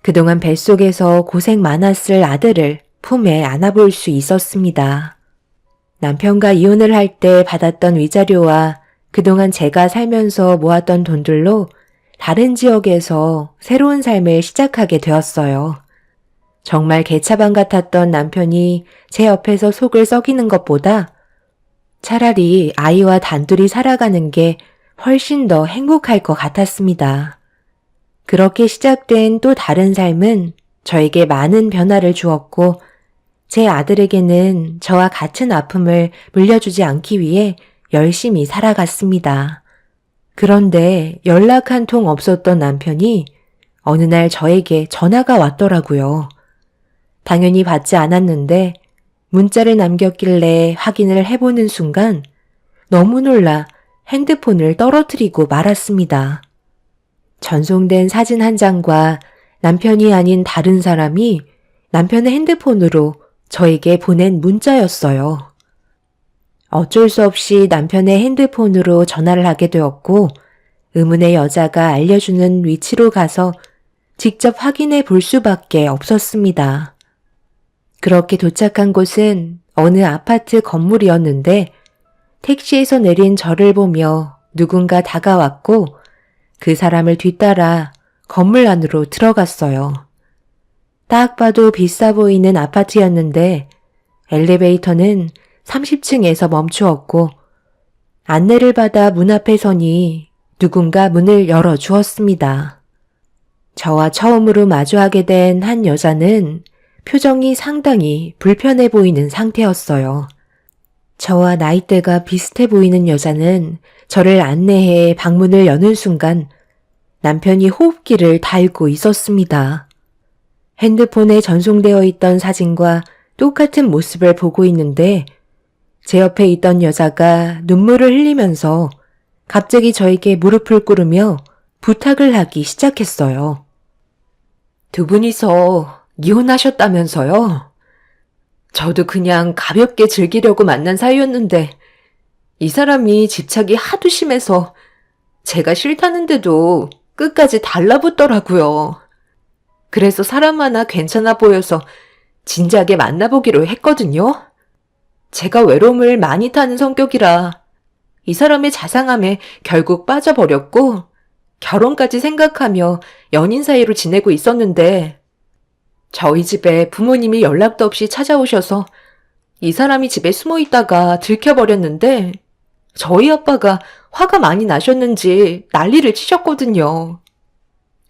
그동안 뱃속에서 고생 많았을 아들을 품에 안아볼 수 있었습니다. 남편과 이혼을 할 때 받았던 위자료와 그동안 제가 살면서 모았던 돈들로 다른 지역에서 새로운 삶을 시작하게 되었어요. 정말 개차반 같았던 남편이 제 옆에서 속을 썩이는 것보다 차라리 아이와 단둘이 살아가는 게 훨씬 더 행복할 것 같았습니다. 그렇게 시작된 또 다른 삶은 저에게 많은 변화를 주었고 제 아들에게는 저와 같은 아픔을 물려주지 않기 위해 열심히 살아갔습니다. 그런데 연락 한 통 없었던 남편이 어느 날 저에게 전화가 왔더라고요. 당연히 받지 않았는데 문자를 남겼길래 확인을 해보는 순간 너무 놀라 핸드폰을 떨어뜨리고 말았습니다. 전송된 사진 한 장과 남편이 아닌 다른 사람이 남편의 핸드폰으로 저에게 보낸 문자였어요. 어쩔 수 없이 남편의 핸드폰으로 전화를 하게 되었고 의문의 여자가 알려주는 위치로 가서 직접 확인해 볼 수밖에 없었습니다. 그렇게 도착한 곳은 어느 아파트 건물이었는데 택시에서 내린 저를 보며 누군가 다가왔고 그 사람을 뒤따라 건물 안으로 들어갔어요. 딱 봐도 비싸 보이는 아파트였는데 엘리베이터는 30층에서 멈추었고 안내를 받아 문 앞에 서니 누군가 문을 열어주었습니다. 저와 처음으로 마주하게 된 한 여자는 표정이 상당히 불편해 보이는 상태였어요. 저와 나이대가 비슷해 보이는 여자는 저를 안내해 방문을 여는 순간 남편이 호흡기를 달고 있었습니다. 핸드폰에 전송되어 있던 사진과 똑같은 모습을 보고 있는데 제 옆에 있던 여자가 눈물을 흘리면서 갑자기 저에게 무릎을 꿇으며 부탁을 하기 시작했어요. 두 분이서 이혼하셨다면서요? 저도 그냥 가볍게 즐기려고 만난 사이였는데 이 사람이 집착이 하도 심해서 제가 싫다는데도 끝까지 달라붙더라고요. 그래서 사람 하나 괜찮아 보여서 진작에 만나보기로 했거든요. 제가 외로움을 많이 타는 성격이라 이 사람의 자상함에 결국 빠져버렸고 결혼까지 생각하며 연인 사이로 지내고 있었는데 저희 집에 부모님이 연락도 없이 찾아오셔서 이 사람이 집에 숨어 있다가 들켜버렸는데 저희 아빠가 화가 많이 나셨는지 난리를 치셨거든요.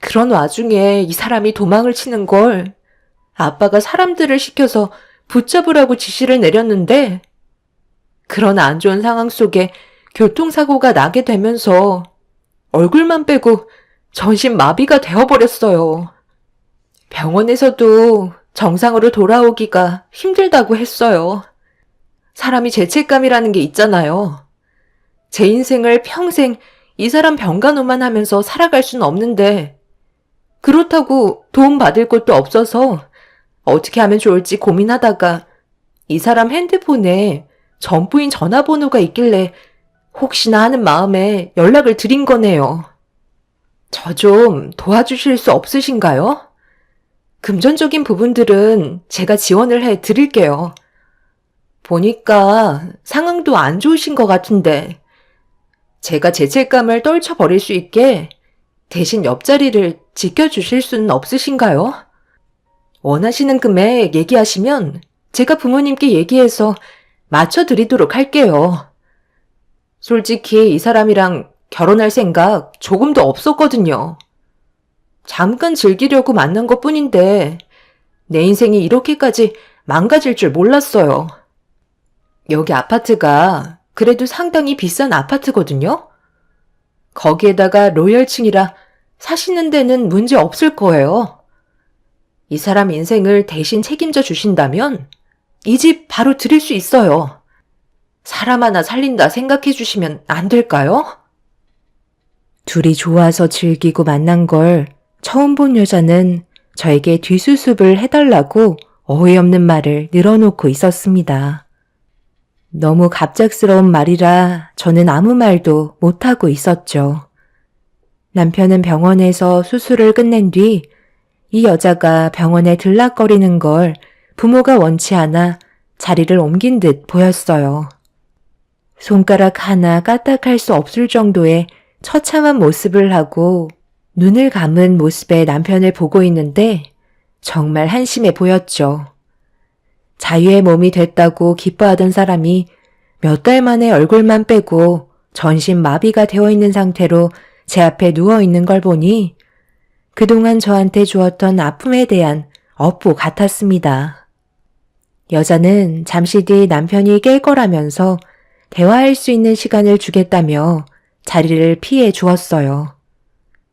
그런 와중에 이 사람이 도망을 치는 걸 아빠가 사람들을 시켜서 붙잡으라고 지시를 내렸는데 그런 안 좋은 상황 속에 교통사고가 나게 되면서 얼굴만 빼고 전신마비가 되어버렸어요. 병원에서도 정상으로 돌아오기가 힘들다고 했어요. 사람이 죄책감이라는 게 있잖아요. 제 인생을 평생 이 사람 병간호만 하면서 살아갈 수는 없는데 그렇다고 도움받을 곳도 없어서 어떻게 하면 좋을지 고민하다가 이 사람 핸드폰에 전부인 전화번호가 있길래 혹시나 하는 마음에 연락을 드린 거네요. 저 좀 도와주실 수 없으신가요? 금전적인 부분들은 제가 지원을 해 드릴게요. 보니까 상황도 안 좋으신 것 같은데 제가 죄책감을 떨쳐버릴 수 있게 대신 옆자리를 지켜주실 수는 없으신가요? 원하시는 금액 얘기하시면 제가 부모님께 얘기해서 맞춰드리도록 할게요. 솔직히 이 사람이랑 결혼할 생각 조금도 없었거든요. 잠깐 즐기려고 만난 것 뿐인데 내 인생이 이렇게까지 망가질 줄 몰랐어요. 여기 아파트가 그래도 상당히 비싼 아파트거든요. 거기에다가 로열층이라 사시는 데는 문제 없을 거예요. 이 사람 인생을 대신 책임져 주신다면 이 집 바로 드릴 수 있어요. 사람 하나 살린다 생각해 주시면 안 될까요? 둘이 좋아서 즐기고 만난 걸 처음 본 여자는 저에게 뒤수습을 해달라고 어이없는 말을 늘어놓고 있었습니다. 너무 갑작스러운 말이라 저는 아무 말도 못하고 있었죠. 남편은 병원에서 수술을 끝낸 뒤 이 여자가 병원에 들락거리는 걸 부모가 원치 않아 자리를 옮긴 듯 보였어요. 손가락 하나 까딱할 수 없을 정도의 처참한 모습을 하고 눈을 감은 모습의 남편을 보고 있는데 정말 한심해 보였죠. 자유의 몸이 됐다고 기뻐하던 사람이 몇 달 만에 얼굴만 빼고 전신 마비가 되어 있는 상태로 제 앞에 누워 있는 걸 보니 그동안 저한테 주었던 아픔에 대한 업보 같았습니다. 여자는 잠시 뒤 남편이 깰 거라면서 대화할 수 있는 시간을 주겠다며 자리를 피해 주었어요.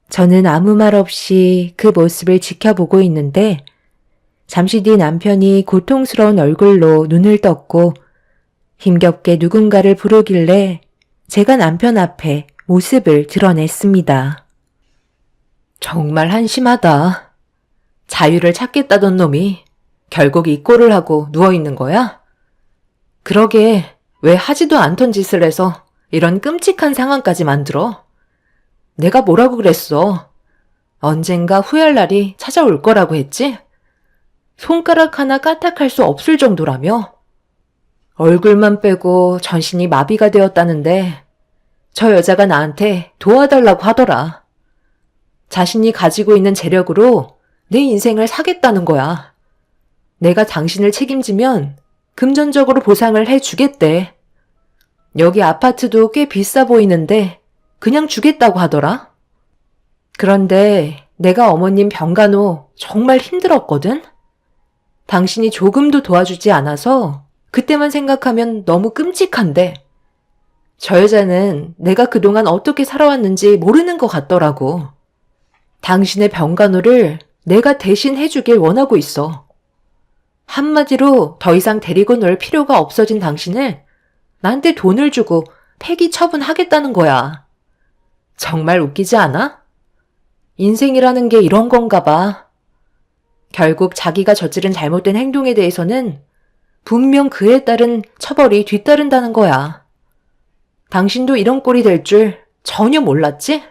저는 아무 말 없이 그 모습을 지켜보고 있는데 잠시 뒤 남편이 고통스러운 얼굴로 눈을 떴고 힘겹게 누군가를 부르길래 제가 남편 앞에 모습을 드러냈습니다. 정말 한심하다. 자유를 찾겠다던 놈이 결국 이 꼴을 하고 누워있는 거야? 그러게 왜 하지도 않던 짓을 해서 이런 끔찍한 상황까지 만들어? 내가 뭐라고 그랬어? 언젠가 후회할 날이 찾아올 거라고 했지? 손가락 하나 까딱할 수 없을 정도라며? 얼굴만 빼고 전신이 마비가 되었다는데 저 여자가 나한테 도와달라고 하더라. 자신이 가지고 있는 재력으로 내 인생을 사겠다는 거야. 내가 당신을 책임지면 금전적으로 보상을 해주겠대. 여기 아파트도 꽤 비싸 보이는데 그냥 주겠다고 하더라. 그런데 내가 어머님 병간호 정말 힘들었거든? 당신이 조금도 도와주지 않아서 그때만 생각하면 너무 끔찍한데 저 여자는 내가 그동안 어떻게 살아왔는지 모르는 것 같더라고. 당신의 병간호를 내가 대신 해주길 원하고 있어. 한마디로 더 이상 데리고 놀 필요가 없어진 당신을 나한테 돈을 주고 폐기 처분하겠다는 거야. 정말 웃기지 않아? 인생이라는 게 이런 건가 봐. 결국 자기가 저지른 잘못된 행동에 대해서는 분명 그에 따른 처벌이 뒤따른다는 거야. 당신도 이런 꼴이 될 줄 전혀 몰랐지?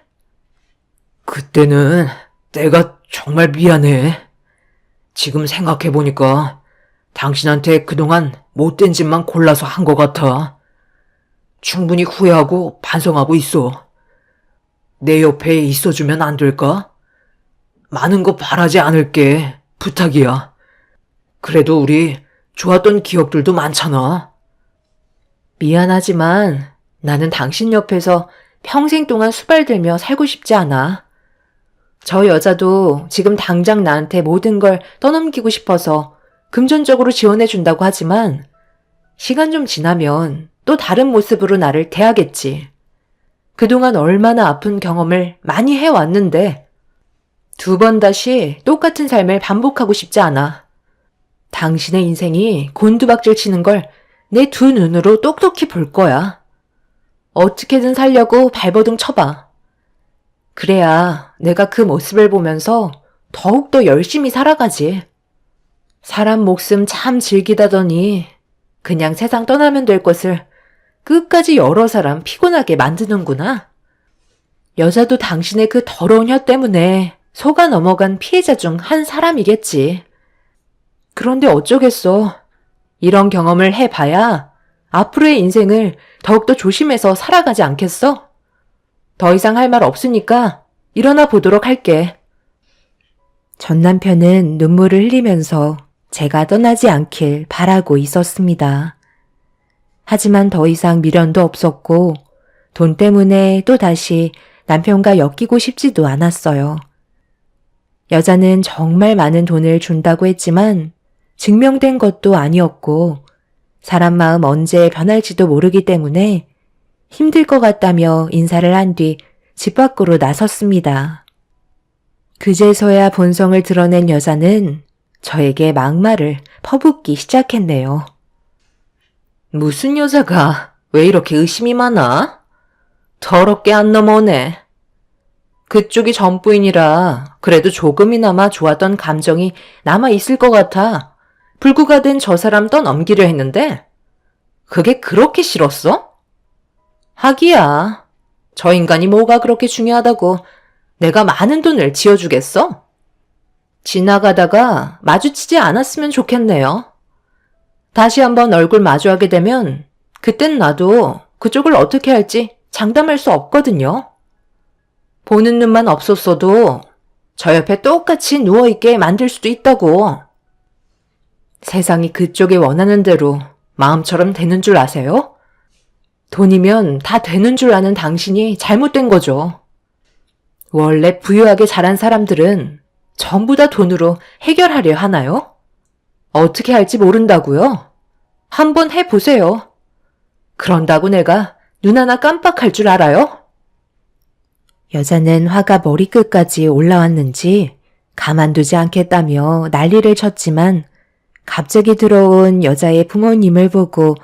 그때는 내가 정말 미안해. 지금 생각해보니까 당신한테 그동안 못된 짓만 골라서 한 것 같아. 충분히 후회하고 반성하고 있어. 내 옆에 있어주면 안 될까? 많은 거 바라지 않을게. 부탁이야. 그래도 우리 좋았던 기억들도 많잖아. 미안하지만 나는 당신 옆에서 평생 동안 수발들며 살고 싶지 않아. 저 여자도 지금 당장 나한테 모든 걸 떠넘기고 싶어서 금전적으로 지원해준다고 하지만 시간 좀 지나면 또 다른 모습으로 나를 대하겠지. 그동안 얼마나 아픈 경험을 많이 해왔는데 두 번 다시 똑같은 삶을 반복하고 싶지 않아. 당신의 인생이 곤두박질 치는 걸 내 두 눈으로 똑똑히 볼 거야. 어떻게든 살려고 발버둥 쳐봐. 그래야 내가 그 모습을 보면서 더욱더 열심히 살아가지. 사람 목숨 참 즐기다더니 그냥 세상 떠나면 될 것을 끝까지 여러 사람 피곤하게 만드는구나. 여자도 당신의 그 더러운 혀 때문에 속아 넘어간 피해자 중 한 사람이겠지. 그런데 어쩌겠어. 이런 경험을 해봐야 앞으로의 인생을 더욱더 조심해서 살아가지 않겠어? 더 이상 할 말 없으니까 일어나 보도록 할게. 전 남편은 눈물을 흘리면서 제가 떠나지 않길 바라고 있었습니다. 하지만 더 이상 미련도 없었고 돈 때문에 또 다시 남편과 엮이고 싶지도 않았어요. 여자는 정말 많은 돈을 준다고 했지만 증명된 것도 아니었고 사람 마음 언제 변할지도 모르기 때문에 힘들 것 같다며 인사를 한 뒤 집 밖으로 나섰습니다. 그제서야 본성을 드러낸 여자는 저에게 막말을 퍼붓기 시작했네요. 무슨 여자가 왜 이렇게 의심이 많아? 더럽게 안 넘어오네. 그쪽이 전부인이라 그래도 조금이나마 좋았던 감정이 남아있을 것 같아 불구가 된 저 사람 떠넘기려 했는데 그게 그렇게 싫었어? 하기야. 저 인간이 뭐가 그렇게 중요하다고 내가 많은 돈을 지어주겠어? 지나가다가 마주치지 않았으면 좋겠네요. 다시 한번 얼굴 마주하게 되면 그땐 나도 그쪽을 어떻게 할지 장담할 수 없거든요. 보는 눈만 없었어도 저 옆에 똑같이 누워있게 만들 수도 있다고. 세상이 그쪽이 원하는 대로 마음처럼 되는 줄 아세요? 돈이면 다 되는 줄 아는 당신이 잘못된 거죠. 원래 부유하게 자란 사람들은 전부 다 돈으로 해결하려 하나요? 어떻게 할지 모른다고요? 한번 해보세요. 그런다고 내가 눈 하나 깜빡할 줄 알아요? 여자는 화가 머리끝까지 올라왔는지 가만두지 않겠다며 난리를 쳤지만 갑자기 들어온 여자의 부모님을 보고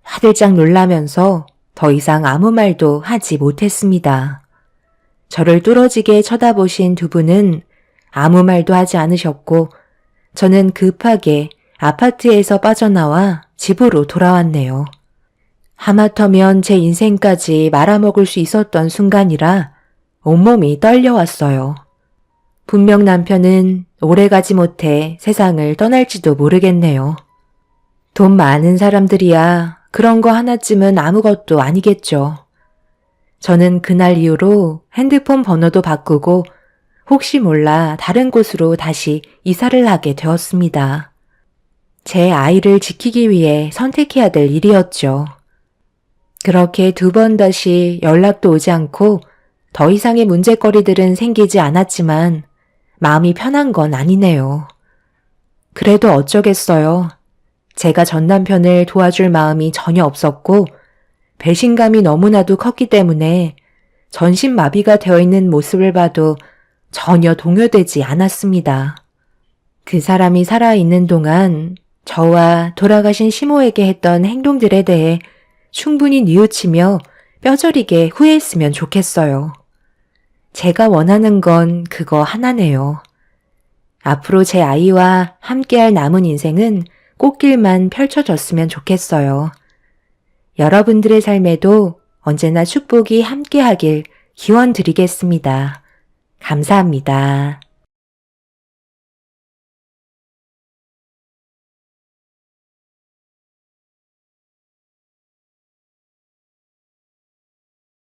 화들짝 놀라면서 더 이상 아무 말도 하지 못했습니다. 저를 뚫어지게 쳐다보신 두 분은 아무 말도 하지 않으셨고 저는 급하게 아파트에서 빠져나와 집으로 돌아왔네요. 하마터면 제 인생까지 말아먹을 수 있었던 순간이라 온몸이 떨려왔어요. 분명 남편은 오래가지 못해 세상을 떠날지도 모르겠네요. 돈 많은 사람들이야 그런 거 하나쯤은 아무것도 아니겠죠. 저는 그날 이후로 핸드폰 번호도 바꾸고 혹시 몰라 다른 곳으로 다시 이사를 하게 되었습니다. 제 아이를 지키기 위해 선택해야 될 일이었죠. 그렇게 두 번 다시 연락도 오지 않고 더 이상의 문제거리들은 생기지 않았지만 마음이 편한 건 아니네요. 그래도 어쩌겠어요. 제가 전 남편을 도와줄 마음이 전혀 없었고 배신감이 너무나도 컸기 때문에 전신마비가 되어 있는 모습을 봐도 전혀 동요되지 않았습니다. 그 사람이 살아있는 동안 저와 돌아가신 시모에게 했던 행동들에 대해 충분히 뉘우치며 뼈저리게 후회했으면 좋겠어요. 제가 원하는 건 그거 하나네요. 앞으로 제 아이와 함께할 남은 인생은 꽃길만 펼쳐졌으면 좋겠어요. 여러분들의 삶에도 언제나 축복이 함께하길 기원드리겠습니다. 감사합니다.